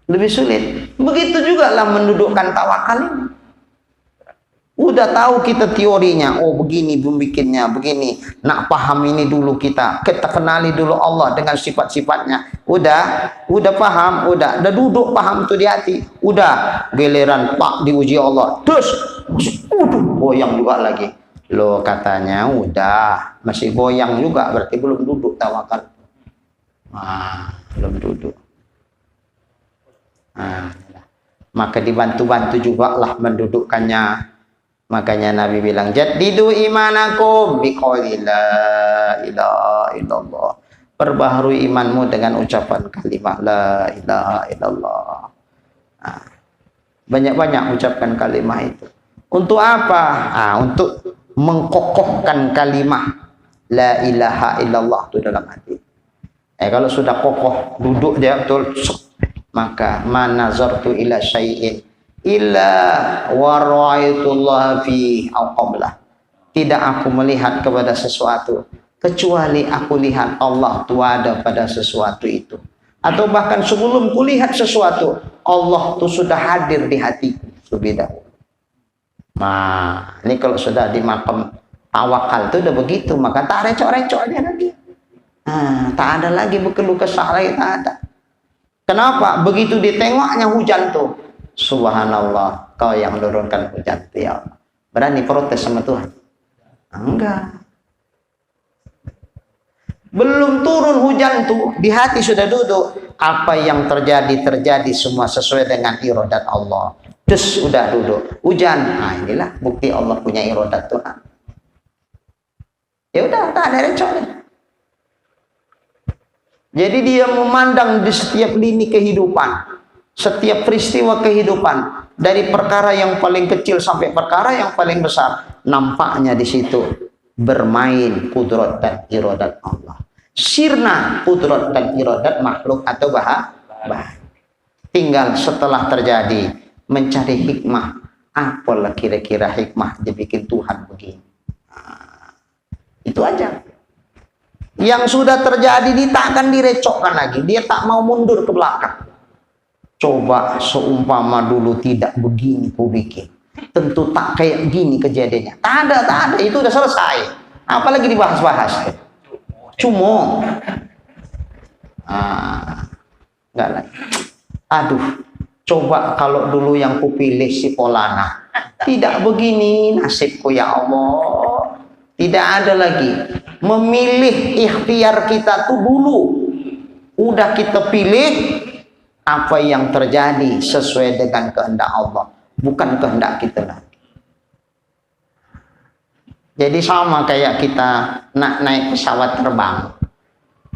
lebih sulit. Begitu juga lah mendudukkan tawakal ini. Udah tahu kita teorinya, oh begini bikinnya, begini. Nak paham ini dulu kita kenali dulu Allah dengan sifat-sifatnya. Udah paham, udah duduk paham tuh di hati. Udah giliran Pak diuji Allah, terus goyang juga lagi. Loh katanya udah masih goyang juga, berarti belum duduk tawakal. Belum duduk. Maka dibantu-bantu juga lah mendudukkannya Makanya Nabi bilang, jaddidu imanakum biqauli la ilaha illallah. Perbaharui imanmu dengan ucapan kalimat la ilaha illallah. Nah, banyak-banyak ucapkan kalimat itu. Untuk apa? Untuk mengkokohkan kalimat la ilaha illallah itu dalam hati. Kalau sudah kokoh, duduk dia betul, maka manazartu ila syai'in illa wa ra'aitullah fi au qablah. Tidak aku melihat kepada sesuatu kecuali aku lihat Allah tu ada pada sesuatu itu. Atau bahkan sebelum kulihat sesuatu, Allah tu sudah hadir di hatiku lebih dahulu. Nah, ini kalau sudah di makam tawakal itu udah begitu, maka tak recok-recoknya lagi. Tak ada lagi berkeluh kesah lagi, tak ada. Kenapa? Begitu ditengoknya hujan tuh, subhanallah, kau yang menurunkan hujan tuh ya Allah. Berani protes sama Tuhan? Enggak. Belum turun hujan tuh, di hati sudah duduk. Apa yang terjadi semua sesuai dengan iradat Allah. Terus udah duduk hujan. Inilah bukti Allah punya iradat Tuhan. Ya udah, tak ada recoknya. Jadi dia memandang di setiap lini kehidupan, setiap peristiwa kehidupan, dari perkara yang paling kecil sampai perkara yang paling besar, nampaknya di situ bermain kudrat dan iradat Allah. Sirna kudrat dan iradat makhluk atau bahaya. Tinggal setelah terjadi mencari hikmah. Apalah kira-kira hikmah dibikin Tuhan begini. Itu aja. Yang sudah terjadi dia tak akan direcokkan lagi. Dia tak mau mundur ke belakang. Coba seumpama dulu tidak begini ku bikin, tentu tak kayak gini kejadiannya. Tak ada. Itu udah selesai. Apalagi dibahas-bahas. Cuma enggak lagi. Aduh, coba kalau dulu yang kupilih si Polana tidak begini nasibku ya Allah. Tidak ada lagi. Memilih ikhtiar kita tuh dulu. Udah kita pilih, apa yang terjadi sesuai dengan kehendak Allah, bukan kehendak kita lagi. Jadi sama kayak kita nak naik pesawat terbang.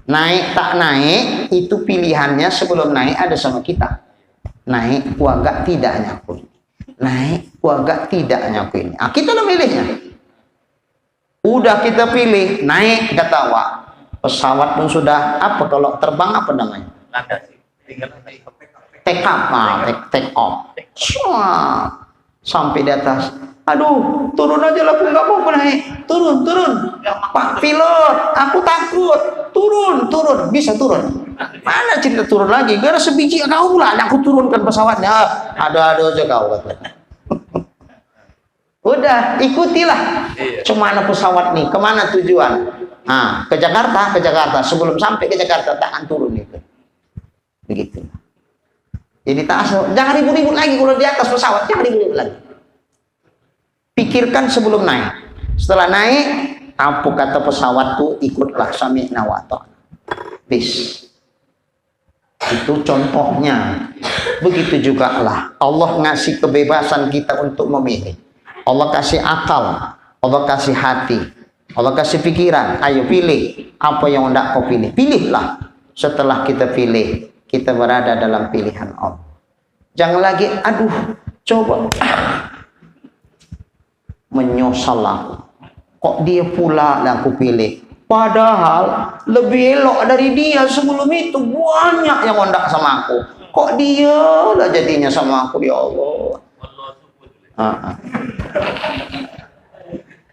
Naik tak naik, itu pilihannya sebelum naik ada sama kita. Naik agak tidak nyaku ini. Naik agak tidak nyaku ini. Kita udah milihnya. Udah kita pilih, naik kata Wak. Pesawat pun sudah, apa kalau terbang apa namanya? Take off. Sampai di atas. Aduh, turun aja lah, aku nggak mau naik. Turun. Pak pilot, aku takut. Turun. Bisa turun. Mana cerita turun lagi? Gara sebiji kau pula, aku turunkan pesawatnya. Ada aja kau. Udah, ikutilah. Kemana pesawat nih? Kemana tujuan? Ke Jakarta. Sebelum sampai ke Jakarta, tak akan turun itu. Begitu. Jadi jangan ribut-ribut lagi kalau di atas pesawat, jangan ribut-ribut lagi. Pikirkan sebelum naik. Setelah naik, apa kata pesawat tuh, ikutlah sami'na wa ata'na. Bis. Itu contohnya. Begitu juga lah. Allah ngasih kebebasan kita untuk memilih. Allah kasih akal, Allah kasih hati, Allah kasih pikiran. Ayo pilih apa yang hendak kau pilih. Pilihlah. Setelah kita pilih, kita berada dalam pilihan Allah. Jangan lagi, aduh, coba menyesal aku. Kok dia pula yang aku pilih? Padahal lebih elok dari dia sebelum itu. Banyak yang hendak sama aku. Kok dia lah jadinya sama aku, ya Allah.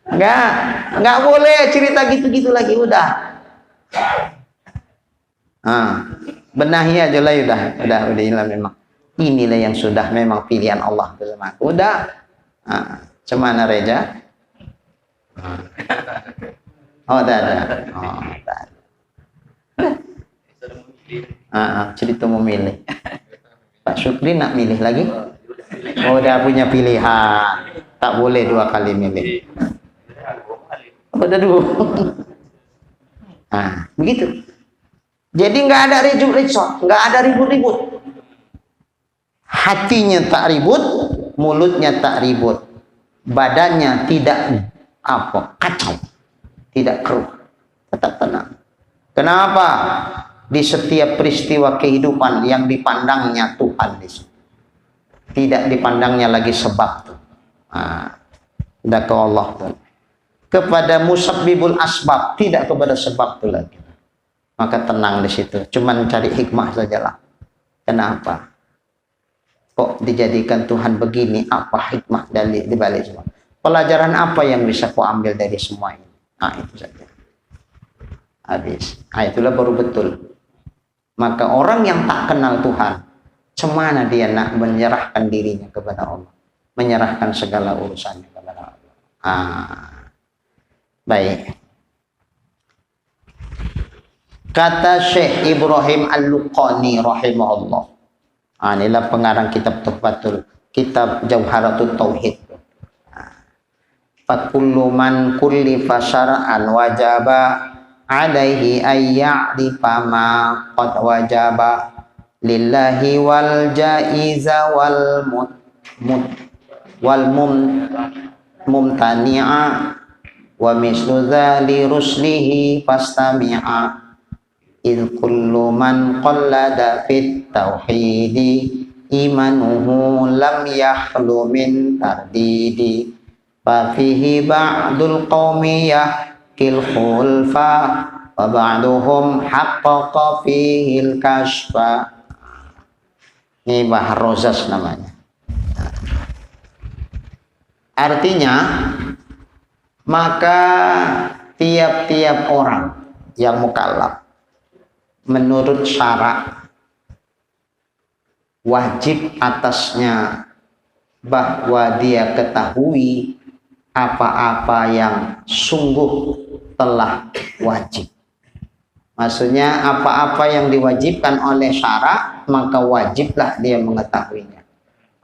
Enggak boleh cerita gitu-gitu lagi, udah. Benahi aja lah, udah inilah memang. Inilah yang sudah memang pilihan Allah bersama aku. Udah. Cemana Reja? Tak ada. Cerita memilih. Pak Syukri nak milih lagi? Udah punya pilihan. Tak boleh dua kali milih. Udah dua. Begitu. Jadi nggak ada ribut-ribut, nggak ada ribut-ribut. Hatinya tak ribut, mulutnya tak ribut. badannya tidak kacau, tidak keruh, tetap tenang. Kenapa? Di setiap peristiwa kehidupan yang dipandangnya Tuhan di situ. Tidak dipandangnya lagi sebab tuh. Tidak ke Allah tuh. Kepada musabbibul asbab, tidak kepada sebab tuh lagi. Maka tenang di situ. Cuman cari hikmah sajalah. Kenapa? Kok dijadikan Tuhan begini? Apa hikmah dari dibalik semua? Pelajaran apa yang bisa kau ambil dari semua ini? Itu saja. Habis. Itulah baru betul. Maka orang yang tak kenal Tuhan, cemana dia nak menyerahkan dirinya kepada Allah, menyerahkan segala urusannya kepada Allah. Baik. Kata Syekh Ibrahim Al-Luqani rahimahullah. Inilah pengarang kitab Tuhfatul, kitab Jauharatul Tauhid. Fakullu man kullifa syar'an wajaba alaihi ayya'rifa ma qad wajaba lillahi wal jaiza wal mumtani'a wa mislu dzali ruslihi fastami'a id kullu man qallada fit tauhidi imanuhu lam yakhlu min tardidi fa fihi ba'dul qaumi kil khulfa wa ba'duhum haqqaqa fihil kashfa. Ini Bahar Rozas namanya. Artinya, maka tiap-tiap orang yang mukallaf menurut syarak wajib atasnya bahwa dia ketahui apa-apa yang sungguh telah wajib. Maksudnya apa-apa yang diwajibkan oleh syarak, maka wajiblah dia mengetahuinya.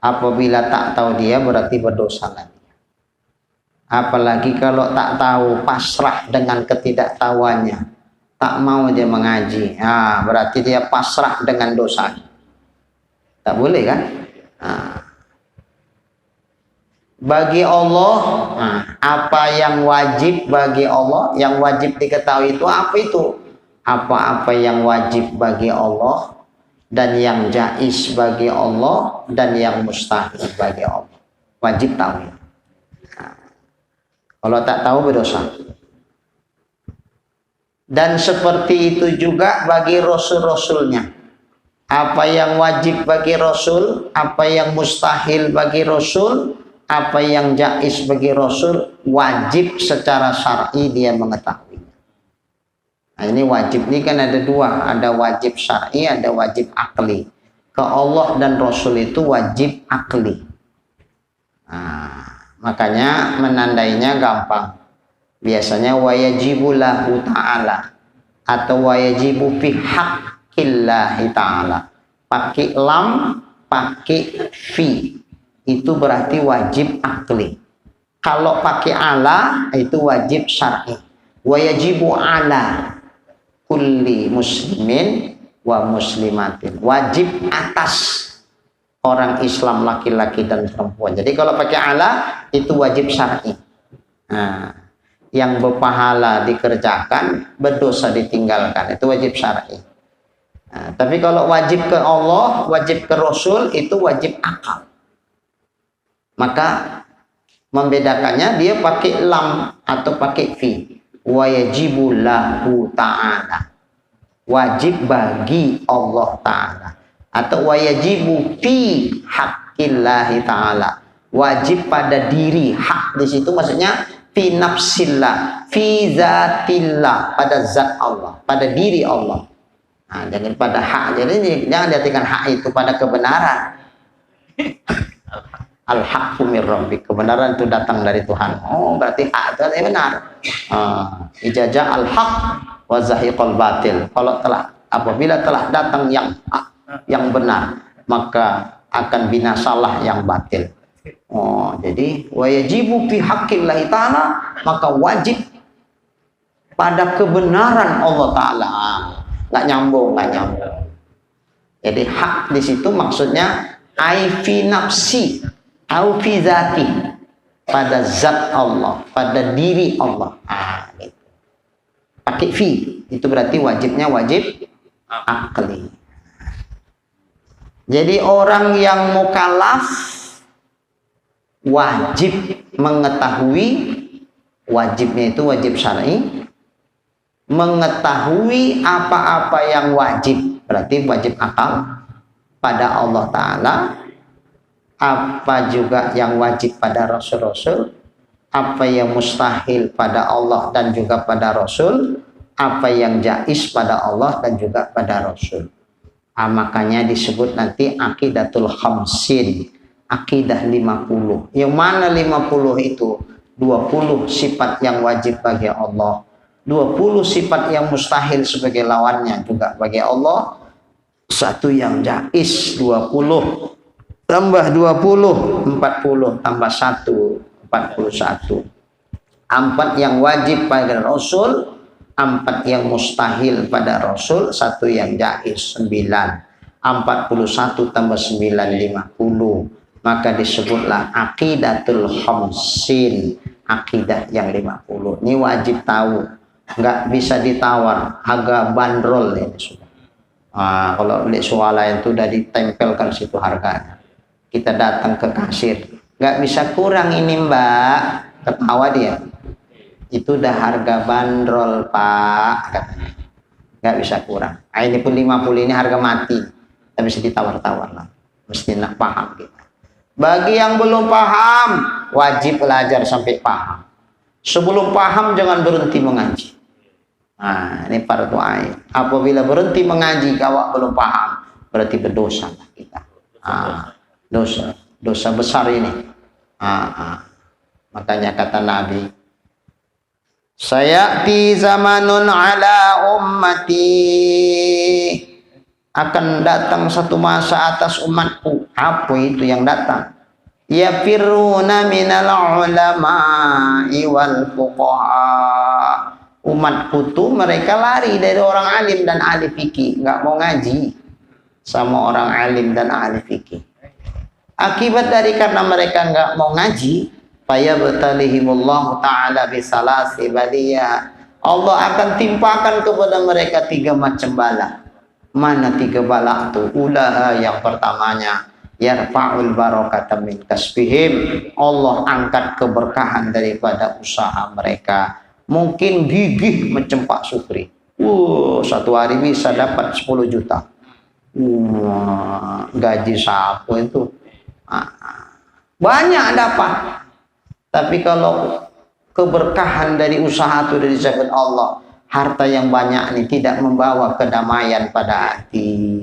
Apabila tak tahu dia berarti berdosa lagi. Apalagi kalau tak tahu, pasrah dengan ketidaktahuannya, tak mau dia mengaji, berarti dia pasrah dengan dosa. Tak boleh kan? Bagi Allah, apa yang wajib bagi Allah, yang wajib diketahui itu apa itu? Apa-apa yang wajib bagi Allah, dan yang jaiz bagi Allah, dan yang mustahil bagi Allah. Wajib tahu. Kalau tak tahu berdosa. Dan seperti itu juga bagi Rasul-Rasulnya. Apa yang wajib bagi Rasul, apa yang mustahil bagi Rasul, apa yang jaiz bagi Rasul, wajib secara syar'i dia mengetahui. Nah, ini wajib ini kan ada dua, ada wajib syar'i, ada wajib akli. Ke Allah dan Rasul itu wajib akli. Makanya menandainya gampang. Biasanya wayajibu lahu ta'ala atau wayajibu fi haqqillahi ta'ala. Pakai lam, pakai fi. Itu berarti wajib akli. Kalau pakai ala itu wajib syar'i. Wayajibu ala kulli muslimin wa muslimatin. Wajib atas orang Islam laki-laki dan perempuan. Jadi kalau pakai ala itu wajib syar'i. Yang berpahala dikerjakan, berdosa ditinggalkan, itu wajib syar'i. Tapi kalau wajib ke Allah, wajib ke Rasul itu wajib akal. Maka membedakannya dia pakai lam atau pakai fi. Wa yajibu lahu ta'ala. Wajib bagi Allah Ta'ala. Atau wa yajibu fi haqqillahi ta'ala. Wajib pada diri. Hak di situ maksudnya fi nafsillah, fi zatillah, pada zat Allah, pada diri Allah. Jangan pada hak. Jadi jangan diartikan hak itu pada kebenaran. Al-haqqu mir rabbik, kebenaran itu datang dari Tuhan. Berarti hak itu benar. Ijazah al-haq wa zahiqal batil. Kalau apabila telah datang yang hak, yang benar, maka akan binasalah yang batil. Jadi wajibu fi haqqillahi ta'ala, maka wajib pada kebenaran Allah Ta'ala. Nggak nyambung. Jadi hak di situ maksudnya ai fi nafsi au fi zati. pada zat Allah, pada diri Allah. Gitu. Pakai fi, itu berarti wajibnya wajib akli. Jadi orang yang mukallaf wajib mengetahui, wajibnya itu wajib syar'i, mengetahui apa-apa yang wajib, berarti wajib akal pada Allah Ta'ala, apa juga yang wajib pada Rasul-Rasul, apa yang mustahil pada Allah dan juga pada Rasul, apa yang jaiz pada Allah dan juga pada Rasul. Makanya disebut nanti akidatul khamsin, akidah 50. Yang mana 50 itu? 20 sifat yang wajib bagi Allah, 20 sifat yang mustahil sebagai lawannya juga bagi Allah, satu yang jaiz 20 tambah 20 40 tambah 1 41, 4 yang wajib pada Rasul, 4 yang mustahil pada Rasul, 1 yang jaiz 9, 41 tambah 9 50, maka disebutlah aqidatul khamsin, akidah yang 50. Ini wajib tahu, nggak bisa ditawar, harga bandrol ini sudah. Kalau beli swalayan itu udah ditempelkan situ harganya. Kita datang ke kasir, nggak bisa kurang ini mbak, ketawa dia. Itu udah harga bandrol pak, katanya. Nggak bisa kurang. Ini pun 50 ini harga mati, tak bisa ditawar-tawar lah. Mesti nak paham kita. Bagi yang belum paham, wajib belajar sampai paham. Sebelum paham jangan berhenti mengaji. Ini fardu ain. Apabila berhenti mengaji kalau belum paham, berarti berdosa kita. Dosa besar ini. Makanya kata Nabi, sayati zamanun ala ummati, akan datang satu masa atas umatku. Apa itu yang datang? Yafiruna minal ulama'i wal fuqaha. Umatku tuh mereka lari dari orang alim dan ahli fikih, nggak mau ngaji sama orang alim dan ahli fikih. Akibat dari karena mereka nggak mau ngaji, fayabtalihimullahu ta'ala bisalasi baliyah, Allah akan timpakan kepada mereka 3 macam bala. Mana 3 bala itu? Ulaha, yang pertamanya, yarfa'ul barakata min kasbihim, Allah angkat keberkahan daripada usaha mereka. Mungkin gigih macam Pak Sukri, satu hari bisa dapat 10 juta. Gaji sapu itu banyak dapat. Tapi kalau keberkahan dari usaha itu dari sahabat Allah, harta yang banyak ini tidak membawa kedamaian pada hati,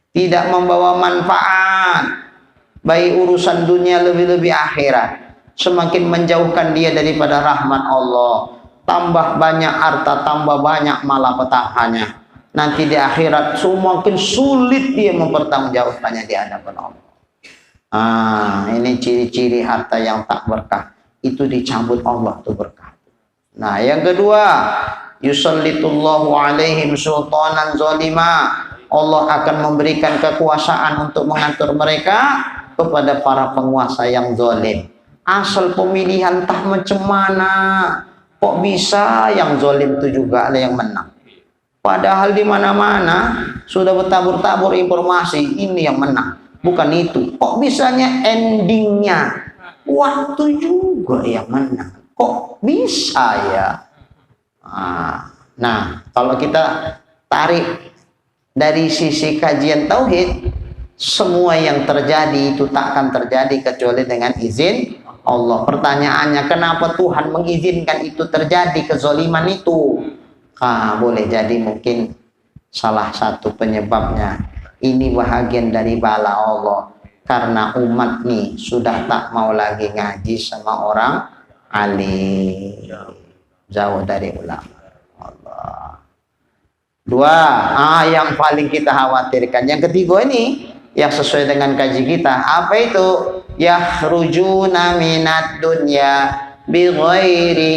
tidak membawa manfaat, baik urusan dunia lebih-lebih akhirat, semakin menjauhkan dia daripada rahmat Allah. Tambah banyak harta, tambah banyak malapetakannya. Nanti di akhirat semakin sulit dia mempertanggungjawabkannya di hadapan Allah. Ini ciri-ciri harta yang tak berkah. Itu dicabut Allah tuh berkah. Nah, yang kedua, yusallitullahu alaihim sultanan zalima. Allah akan memberikan kekuasaan untuk mengatur mereka kepada para penguasa yang zalim. Asal pemilihan tah macam mana, kok bisa yang zalim itu juga ada yang menang? Padahal di mana-mana sudah bertabur-tabur informasi ini yang menang, bukan itu. Kok bisanya endingnya waktu juga yang menang? Kok bisa ya? Nah, kalau kita tarik dari sisi kajian tauhid, semua yang terjadi itu tak akan terjadi kecuali dengan izin Allah. Pertanyaannya, kenapa Tuhan mengizinkan itu terjadi, kezaliman itu? Boleh jadi mungkin salah satu penyebabnya ini bahagian dari bala Allah, karena umat nih sudah tak mau lagi ngaji sama orang alim, jauh dari ulama Allah. 2, yang paling kita khawatirkan, yang ketiga ini yang sesuai dengan kaji kita, apa itu? Yakhrujuna minad dunya bighairi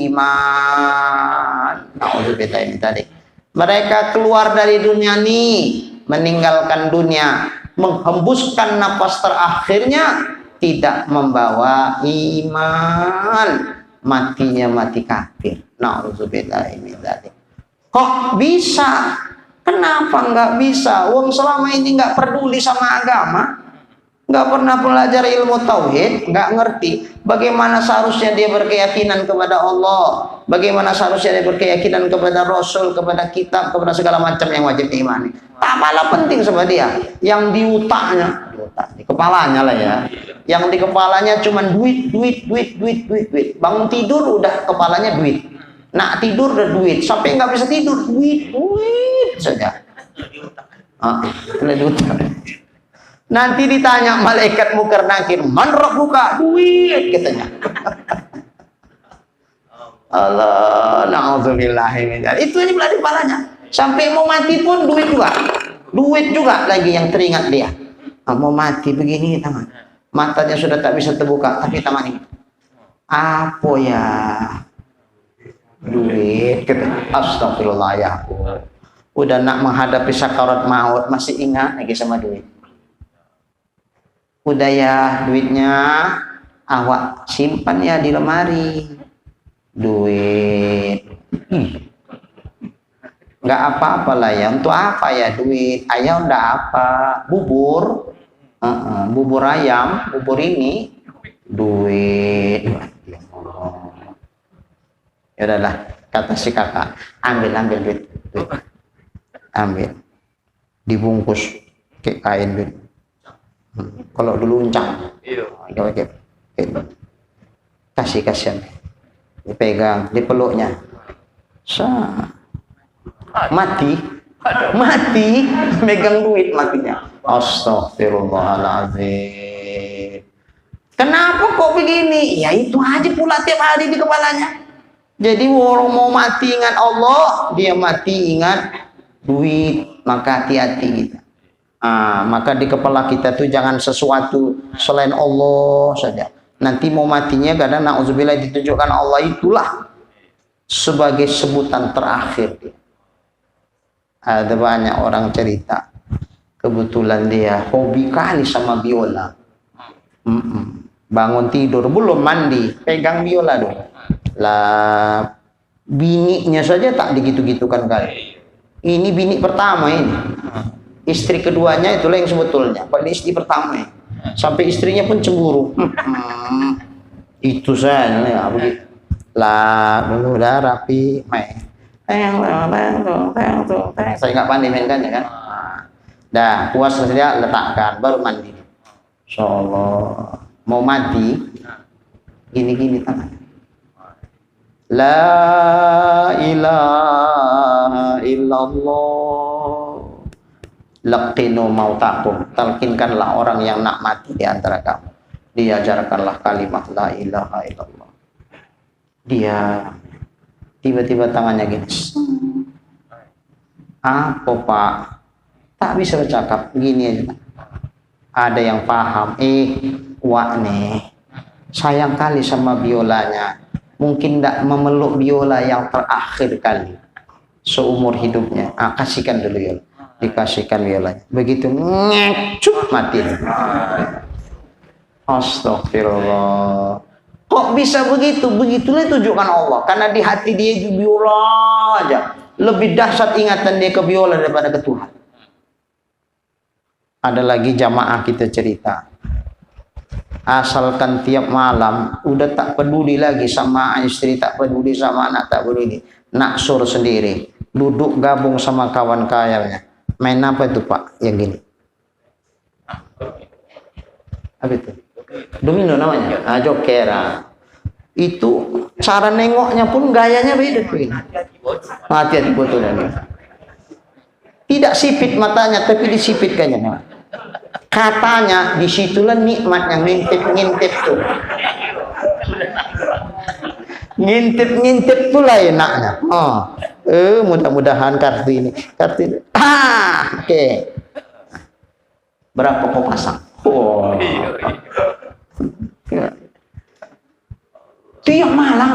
iman. Nauzubillah min dzalik. Mereka keluar dari dunia nih, meninggalkan dunia, menghembuskan napas terakhirnya tidak membawa iman, matinya mati kafir. Nauzubillahi min dzalik. Kok bisa? Kenapa nggak bisa? Wong selama ini nggak peduli sama agama, nggak pernah belajar ilmu tauhid, nggak ngerti bagaimana seharusnya dia berkeyakinan kepada Allah, bagaimana seharusnya dia berkeyakinan kepada Rasul, kepada kitab, kepada segala macam yang wajib diimani. Tak malah penting sama dia. Yang di otaknya, di kepalanya lah ya. Yang di kepalanya cuma duit. Bangun tidur udah kepalanya duit. Nak tidur udah duit, sampai nggak bisa tidur duit saja. Nanti ditanya malaikat mungkar nakir, man rabbuka, duit katanya. Allah, na'udzubillahi min dzalik. Itu aja di kepalanya. Sampai mau mati pun duit juga lagi yang teringat dia. Mau mati begini tangan, matanya sudah tak bisa terbuka, tapi tangan ini apa ya? Duit gitu. Astagfirullah ya. Udah nak menghadapi sakarat maut masih ingat lagi sama duit. Udah ya duitnya awak simpan ya di lemari. Duit. Nggak apa-apa lah ya. Untuk apa ya duit? Ayam udah apa? Bubur. Bubur ayam, bubur ini duit. Ya udahlah, kata si kakak, ambil duit. Ambil, dibungkus kayak kain duit. Kalau dulu uncang, kasihan, dipegang, dipeluknya, mati, megang duit matinya. Astagfirullahaladzim. Kenapa kok begini? Ya itu aja pula tiap hari di kepalanya. Jadi orang mau mati ingat Allah, dia mati ingat duit, maka hati-hati kita. Maka di kepala kita tuh jangan sesuatu selain Allah saja. Nanti mau matinya kadang na'udzubillah ditunjukkan Allah itulah sebagai sebutan terakhir. Ada banyak orang cerita, kebetulan dia hobi kali sama biola. Bangun tidur belum mandi, pegang biola dong. Lah bininya saja tak digitu-gitukan kali. Ini bini pertama ini. Istri keduanya itulah yang sebetulnya. Padahal istri pertama ini. Sampai istrinya pun cemburu. Itu saja ya begitu. Lah dulu udah rapi main. Saya nggak pandai mainkan ya kan. Dah puas saja letakkan baru mandi. Insyaallah mau mati gini-gini tangan. La ilaha illallah. Laqinu mautakum. Talkinkanlah orang yang nak mati di antara kamu. Diajarkanlah kalimat la ilaha illallah. Dia tiba-tiba tangannya gini. Apa pak? Tak bisa bercakap. Gini aja. Ada yang paham. Wak nih. Sayang kali sama biolanya. Mungkin tidak memeluk biola yang terakhir kali seumur hidupnya. Kasihkan dulu ya, dikasihkan biolanya. Begitu ngecup mati. Astagfirullah. Kok bisa begitu? Begitulah tunjukkan Allah. Karena di hati dia itu biola aja. Lebih dahsyat ingatan dia ke biola daripada ke Tuhan. Ada lagi jamaah kita cerita. Asalkan tiap malam udah tak peduli lagi sama istri, tak peduli sama anak, tak peduli, naksur sendiri, duduk gabung sama kawan kayanya. Main apa itu pak? Yang gini apa itu? Domino namanya. Joker. Itu cara nengoknya pun gayanya beda tuh. Hati-hati betul ini. Tidak sipit matanya tapi disipit kayaknya. Katanya disitulah nikmat yang ngintip tuh. Ngintip tuh lah enaknya. Mudah-mudahan kartu ini. Oke. Berapa kau pasang? Tiap malam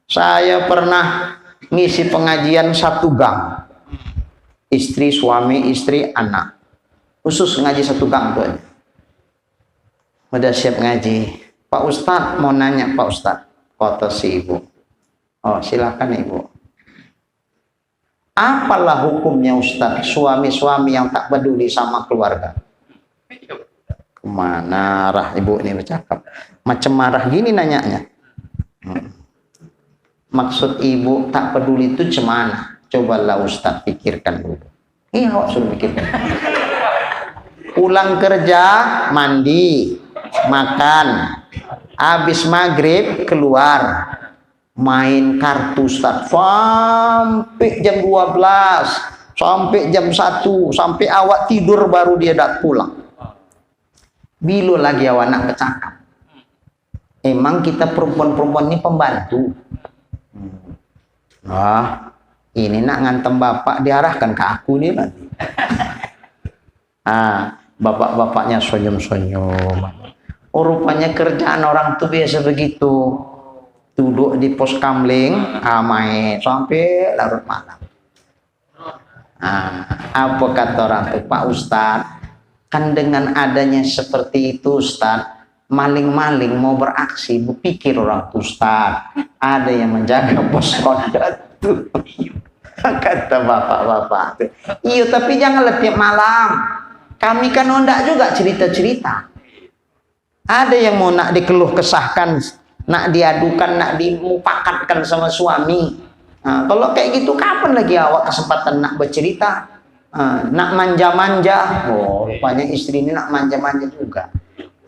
saya pernah ngisi pengajian satu gang. Istri, suami, istri, anak. Khusus ngaji satu gang tuh aja. Udah siap ngaji. Pak Ustadz mau nanya Pak Ustadz. Kata si ibu. Oh silakan ibu. Apalah hukumnya Ustadz suami-suami yang tak peduli sama keluarga? Kemana arah ibu ini bercakap? Macam marah gini nanyanya. Maksud ibu tak peduli itu cemana? Cobalah Ustadz pikirkan dulu. Iya awak suruh pikirkan. Pulang kerja, mandi, makan, habis maghrib keluar, main kartu Ustaz sampai jam 12, sampai jam 1, sampai awak tidur baru dia dak pulang. Bilo lagi awak nak bercakap. Emang kita perempuan-perempuan ini pembantu. Ini nak ngantem bapak diarahkan ke aku nih nanti. Bapak-bapaknya senyum-senyum. Oh rupanya kerjaan orang tuh biasa begitu. Duduk di pos kamling, main sampai larut malam. Apa kata orang tuh Pak Ustadz? Kan dengan adanya seperti itu Ustadz, maling-maling mau beraksi, berpikir orang tuh Ustadz, ada yang menjaga pos ronda tuh. Kata bapak-bapak. Iya tapi jangan tiap malam. Kami kan ondak juga cerita-cerita. Ada yang mau nak dikeluh kesahkan, nak diadukan, nak dimupakatkan sama suami. Kalau kayak gitu kapan lagi awak kesempatan nak bercerita? Nak manja-manja. Oh, rupanya istri ini nak manja-manja juga.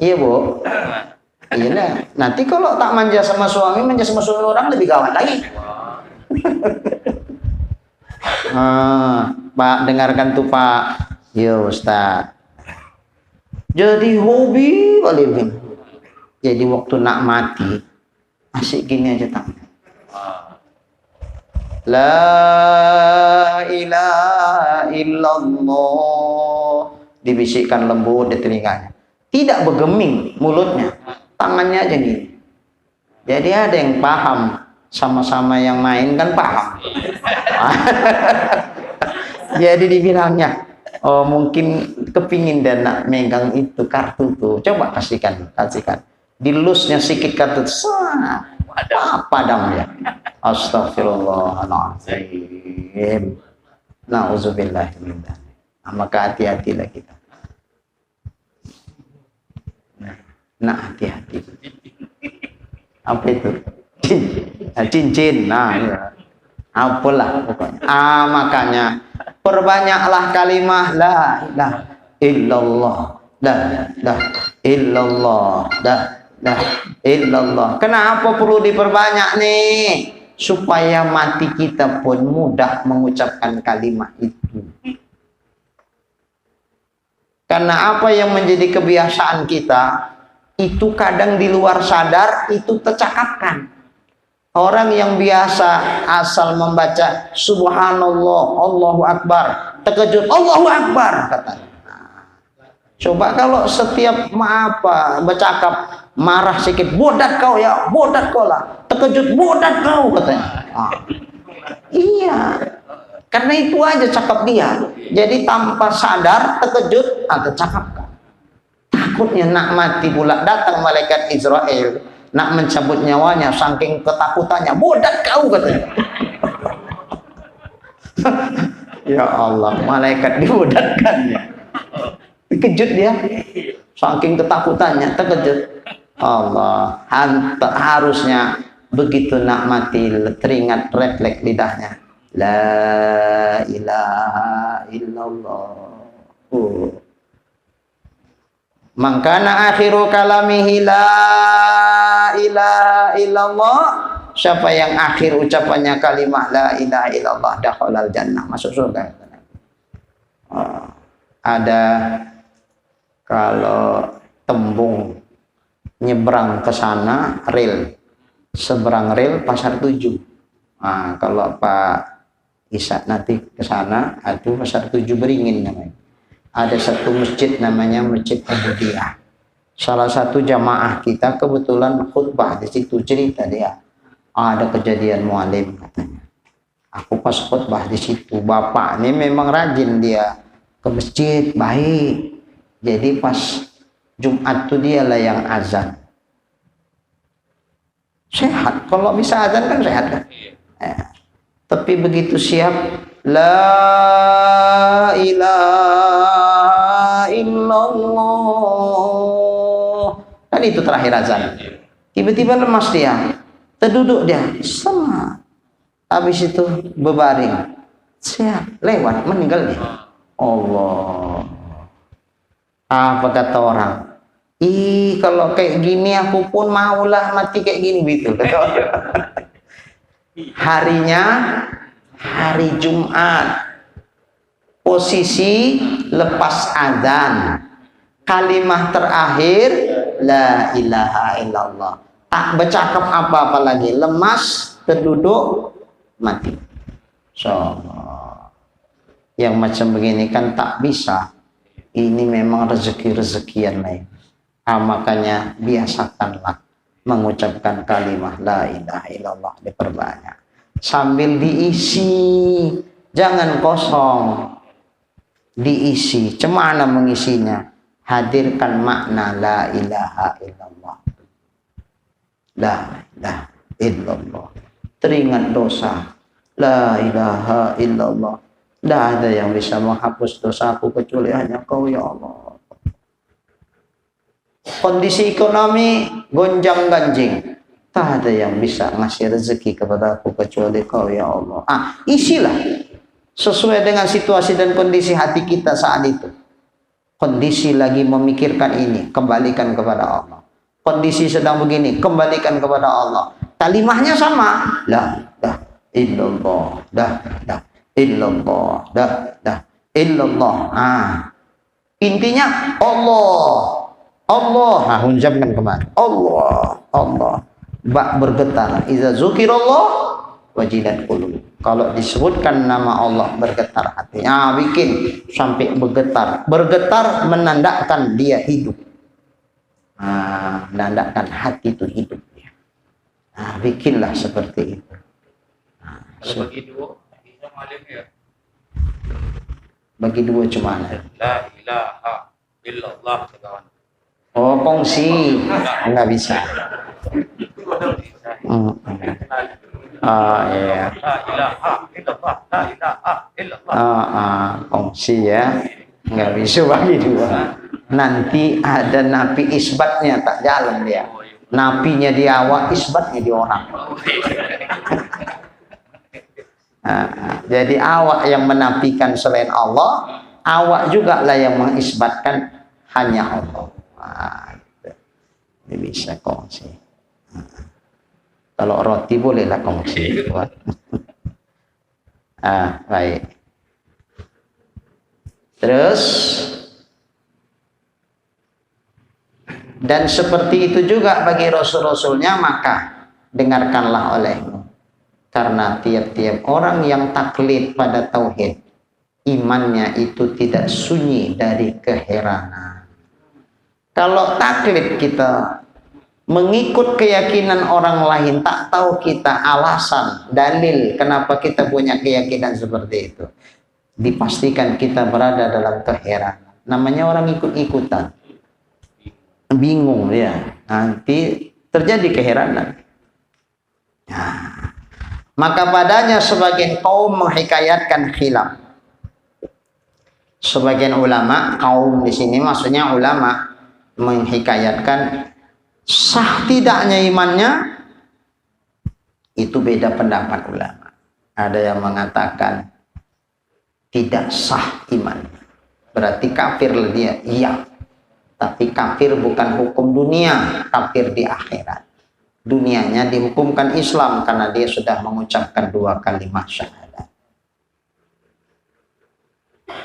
Iya, Bu. Iya. Nanti kalau tak manja sama suami, manja sama suami orang lebih gawat lagi. Pak, dengarkan tuh Pak. Ya Ustaz. Jadi hobi paling. Jadi waktu nak mati asik gini aja tangan. La ilaha illallah, dibisikkan lembut di telinganya. Tidak bergeming mulutnya, tangannya aja gini. Jadi ada yang paham, sama-sama yang main kan paham. Jadi dibilangnya, oh mungkin kepingin dan nak megang itu kartu tuh, coba kasihkan. Dilusnya sikit kartu, apa damnya? Astagfirullahaladzim. Nauzubillah min dzalik. Maka hati-hatilah kita. Nah hati-hati. Apa itu? Cincin. Nah, ya. Apalah pokoknya. Makanya perbanyaklah kalimah la ilaha illallah, la ilaha illallah, la ilaha illallah. Kenapa perlu diperbanyak nih? Supaya mati kita pun mudah mengucapkan kalimat itu. Karena apa yang menjadi kebiasaan kita itu kadang di luar sadar itu tercakapkan. Orang yang biasa asal membaca subhanallah, Allahu Akbar, terkejut Allahu Akbar katanya. Coba kalau setiap bercakap marah sedikit, bodat kau ya, bodat kau lah, terkejut bodat kau katanya. Iya, karena itu aja cakap dia. Jadi tanpa sadar terkejut atau cakapkan. Takutnya nak mati pula, datang malaikat Israel nak mencabut nyawanya saking ketakutannya, bodat kau katanya. Ya Allah, malaikat dibodatkannya. Terkejut dia, saking ketakutannya terkejut. Allah, harusnya begitu nak mati teringat refleks lidahnya, la ilaha illallah. Mangkana akhiru kalamihi la ilaha illallah, siapa yang akhir ucapannya kalimat la ilaha illallah dakhalal jannah, masuk surga. Ada kalau tembung nyebrang ke sana rel, seberang rel pasar 7. Kalau Pak Isa nanti ke sana, itu pasar 7 Beringin namanya. Ada satu masjid namanya Masjid Ahmadiyah. Salah satu jamaah kita kebetulan khutbah di situ, cerita dia. Ada kejadian mualim katanya. Aku pas khutbah di situ, bapak ini memang rajin dia ke masjid, baik. Jadi pas Jumat itu dialah yang azan. Sehat, kalau bisa azan kan sehat kan. Tapi begitu siap, la ilaha illallah, kan itu terakhir azan. Tiba-tiba lemas dia, terduduk dia, sama. Habis itu berbaring, sehat, lewat, meninggal dia. Allah. Apa kata orang? Ih, kalau kayak gini aku pun maulah mati kayak gini gitu. Kata orang. Harinya hari Jumat, posisi lepas azan, kalimat terakhir la ilaha illallah. Tak bercakap apa-apa lagi, lemas, terduduk, mati. So, yang macam begini kan tak bisa. Ini memang rezeki-rezeki yang lain. Makanya biasakanlah mengucapkan kalimat la ilaha illallah, diperbanyak. Sambil diisi, jangan kosong. Diisi. Cemana mengisinya? Hadirkan makna la ilaha illallah. La ilaha illallah. Teringat dosa. La ilaha illallah. Tidak ada yang bisa menghapus dosaku kecuali hanya Kau ya Allah. Kondisi ekonomi gonjang ganjing, tak ada yang bisa ngasih rezeki kepada aku kecuali Kau ya Allah. Isilah sesuai dengan situasi dan kondisi hati kita saat itu. Kondisi lagi memikirkan ini, kembalikan kepada Allah. Kondisi sedang begini, kembalikan kepada Allah. Kalimahnya sama, la illallah, la illallah, la illallah. Intinya Allah. Hunjamkan kemana? Allah. Bak bergetar. Iza zukirallah wajilat qulub. Kalau disebutkan nama Allah bergetar hati. Bikin sampai bergetar. Bergetar menandakan dia hidup. Menandakan hati itu hidup. Bikinlah seperti itu. Bagi dua, bisa malam ya. Bagi dua cuma La ilaha illallah kawan. Oh, kongsi enggak bisa. Iya. La ilaha illallah, la ilaha illallah. Kongsi ya, enggak bisa bagi dua. Nanti ada napi isbatnya tak jalan dia. Napinya di awak, isbatnya di orang. Jadi awak yang menafikan selain Allah, awak juga lah yang mengisbatkan hanya Allah. Ini bisa kongsi. Kalau roti bolehlah kongsi. Baik. Terus, dan seperti itu juga bagi rasul-rasulnya, maka dengarkanlah olehmu. Karena tiap-tiap orang yang taklid pada tauhid, imannya itu tidak sunyi dari keheranan. Kalau taklid kita mengikut keyakinan orang lain, tak tahu kita alasan, dalil kenapa kita punya keyakinan seperti itu, dipastikan kita berada dalam keheranan. Namanya orang ikut-ikutan, bingung dia, nanti terjadi keheranan. Maka padanya sebagian kaum menghikayatkan khilaf. Sebagian ulama, kaum di sini maksudnya ulama, menghikayatkan sah tidaknya imannya, itu beda pendapat ulama. Ada yang mengatakan tidak sah imannya, berarti kafir dia, iya. Tapi kafir bukan hukum dunia, kafir di akhirat. Dunianya dihukumkan Islam karena dia sudah mengucapkan 2 kalimat syahadat.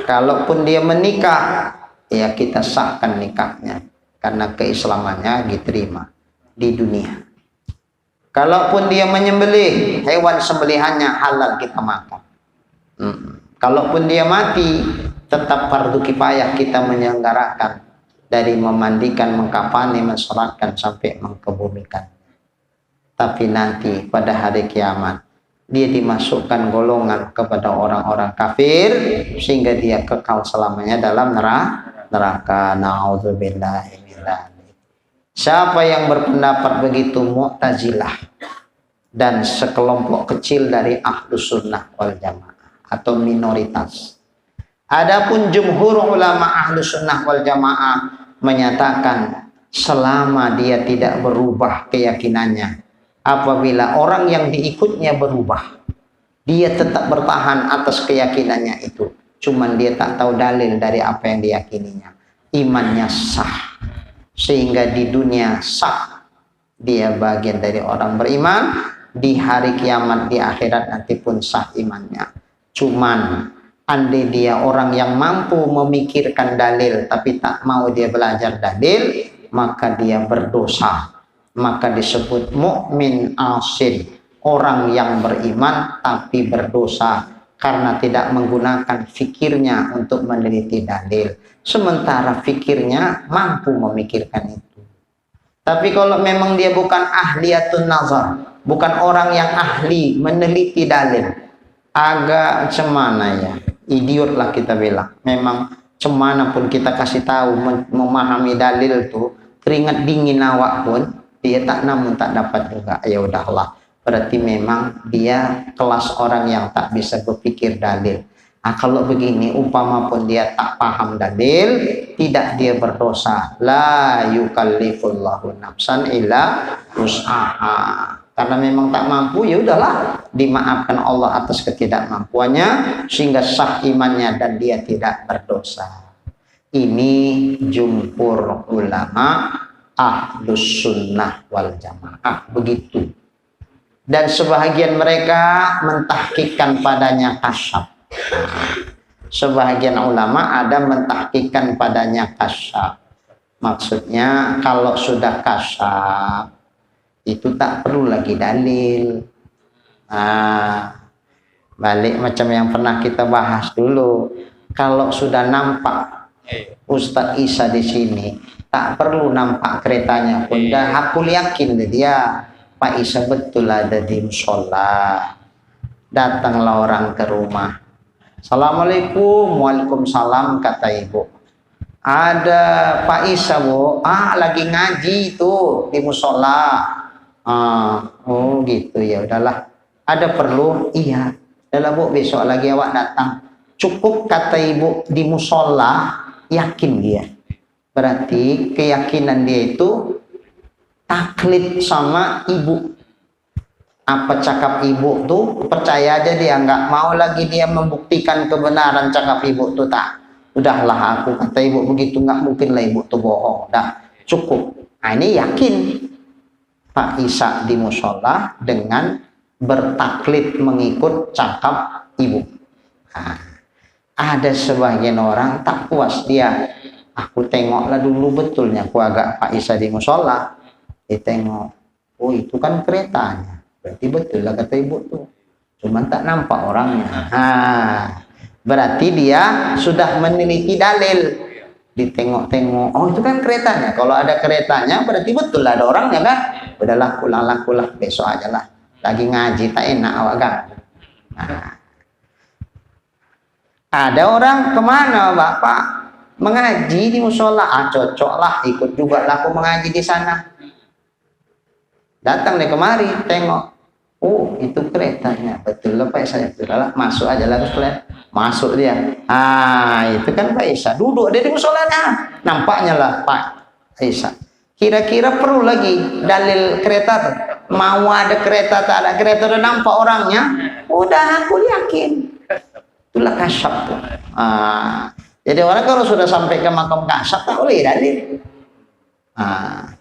Kalaupun dia menikah, ya kita sahkan nikahnya karena keislamannya diterima di dunia. Kalaupun dia menyembelih, hewan sembelihannya halal kita makan. Kalaupun dia mati, tetap fardu kifayah kita menyelenggarakan, dari memandikan, mengkafani, mensolatkan sampai mengkebumikan. Tapi nanti pada hari kiamat dia dimasukkan golongan kepada orang-orang kafir sehingga dia kekal selamanya dalam neraka. Nauzubillahi min dalil. Siapa yang berpendapat begitu Mu'tazilah dan sekelompok kecil dari Ahlus Sunnah wal Jamaah atau minoritas. Adapun jumhur ulama Ahlus Sunnah wal Jamaah menyatakan selama dia tidak berubah keyakinannya, apabila orang yang diikutnya berubah, dia tetap bertahan atas keyakinannya itu, cuman dia tak tahu dalil dari apa yang diyakininya, imannya sah, sehingga di dunia sah, dia bagian dari orang beriman, di hari kiamat di akhirat nanti pun sah imannya. Cuman andai dia orang yang mampu memikirkan dalil tapi tak mau dia belajar dalil, maka dia berdosa, maka disebut mukmin asin, orang yang beriman tapi berdosa karena tidak menggunakan fikirnya untuk meneliti dalil, sementara fikirnya mampu memikirkan itu. Tapi kalau memang dia bukan ahliyatun nazar, bukan orang yang ahli meneliti dalil, agak cemana ya, idiot lah kita bilang. Memang cemana pun kita kasih tahu memahami dalil tuh, keringat dingin awak pun dia tak, namun tak dapat juga. Ya udahlah, berarti memang dia kelas orang yang tak bisa berpikir dalil. Nah, kalau begini umpama pun dia tak paham dalil, tidak dia berdosa. La yukallifullahu nafsan illa wus'aha. Karena memang tak mampu, ya udahlah, dimaafkan Allah atas ketidakmampuannya sehingga sah imannya dan dia tidak berdosa. Ini jumhur ulama Ahlus Sunnah wal Jamaah begitu. Dan sebahagian mereka mentahkikkan padanya kasyaf. Sebahagian ulama ada mentahkikkan padanya kasyaf. Maksudnya kalau sudah kasyaf itu tak perlu lagi dalil. Balik macam yang pernah kita bahas dulu. Kalau sudah nampak Ustadz Isa di sini, tak perlu nampak keretanya pun. Dah aku yakin dia Pak Isa betul ada di musola. Datanglah orang ke rumah. Assalamualaikum, waalaikumsalam, kata ibu. Ada Pak Isa, bu. Lagi ngaji tuh di musola. Oh gitu, ya udahlah. Ada perlu? Iya. Udahlah bu, besok lagi awak datang. Cukup kata ibu di musola, yakin dia. Berarti keyakinan dia itu taklid sama ibu. Apa cakap ibu tuh percaya aja dia, nggak mau lagi dia membuktikan kebenaran cakap ibu tuh tak. Udahlah aku kata ibu begitu, nggak mungkin lah ibu tuh bohong. Dah cukup. Nah ini yakin Pak Isa di musola dengan bertaklid mengikut cakap ibu. Nah, ada sebagian orang tak puas dia. Aku tengoklah dulu betulnya aku agak Pak Isa di musola. Dia tengok, oh itu kan keretanya. Berarti betul lah kata ibu tuh. Cuman tak nampak orangnya. Berarti dia sudah meneliti dalil. Ditengok-tengok, oh itu kan keretanya. Kalau ada keretanya berarti betul lah ada orangnya kan. Udahlah pulang besok aja lah. Lagi ngaji tak enak awak kan. Ada orang kemana Bapak? Mengaji di musola. Cocok lah, ikut juga lah aku mengaji di sana. Datang deh kemari, tengok. Oh itu keretanya, betul lah Pak Isa. Sudahlah, masuk aja lah sekalian. Masuk dia. Itu kan Pak Isa. Duduk dia di musolanya. Nampaknya lah Pak Isa. Kira-kira perlu lagi dalil kereta tuh. Mau ada kereta tak ada kereta udah nampak orangnya. Udah aku yakin. Itulah kasyaf tuh. Jadi orang kalau sudah sampai ke makam kasyaf tak boleh dalil.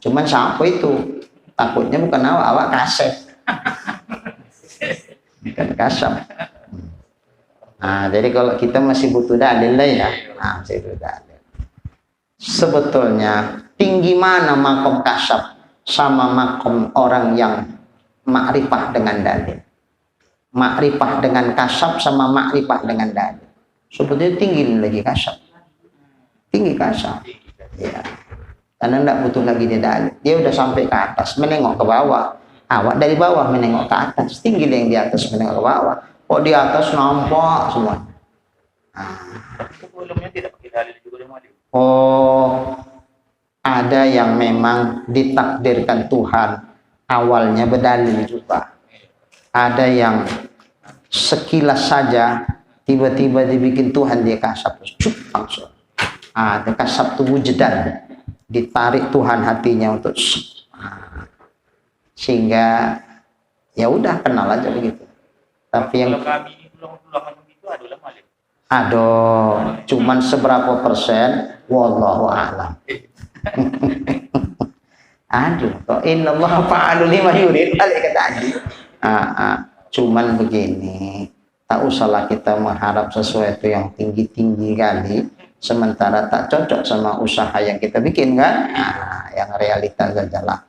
Cuman sampai itu. Takutnya bukan awak kasep. Bukan kasyaf. Jadi kalau kita masih butuh dalil lah ya. Masih butuh dalil. Sebetulnya tinggi mana makom kasyaf sama makom orang yang makrifah dengan dalil. Makrifah dengan kasyaf sama makrifah dengan dalil. Sebetulnya tinggi lagi kasyaf. Tinggi kasyaf. Ya. Karena tidak butuh lagi dia dalil. Dia udah sampai ke atas, menengok ke bawah. Awak dari bawah menengok ke atas. Tinggi yang di atas menengok ke bawah. Kok di atas nampak semua. Sebelumnya tidak pakai dalil juga dia. Oh, ada Ada yang memang ditakdirkan Tuhan awalnya berdalil juga. Ada yang sekilas saja tiba-tiba dibikin Tuhan dia kasap cuk langsung. Ada kasap tuh wujudan, ditarik Tuhan hatinya untuk sehingga ya udah kenal aja begitu. Tapi yang kalau kami ini tulang-tulangan begitu adalah malik. aduh, cuman seberapa persen? Wallahu a'lam. Aduh, kok innallaha fa'alul lima yurid balik ke tadi. Cuman begini, tak usahlah kita mengharap sesuatu yang tinggi-tinggi kali, sementara tak cocok sama usaha yang kita bikin kan? Yang realita sajalah.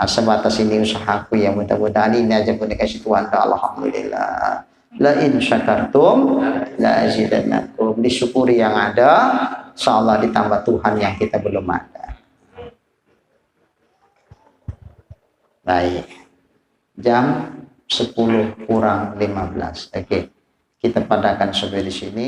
Sebatas ini usahaku ya, mudah-mudahan ini aja pun dikasih Tuhan. Alhamdulillah. La in syakartum la azidannakum. Disyukuri yang ada, insyaallah ditambah Tuhan yang kita belum ada. Baik. Jam 10 kurang 15. Oke. Kita padakan sampai di sini.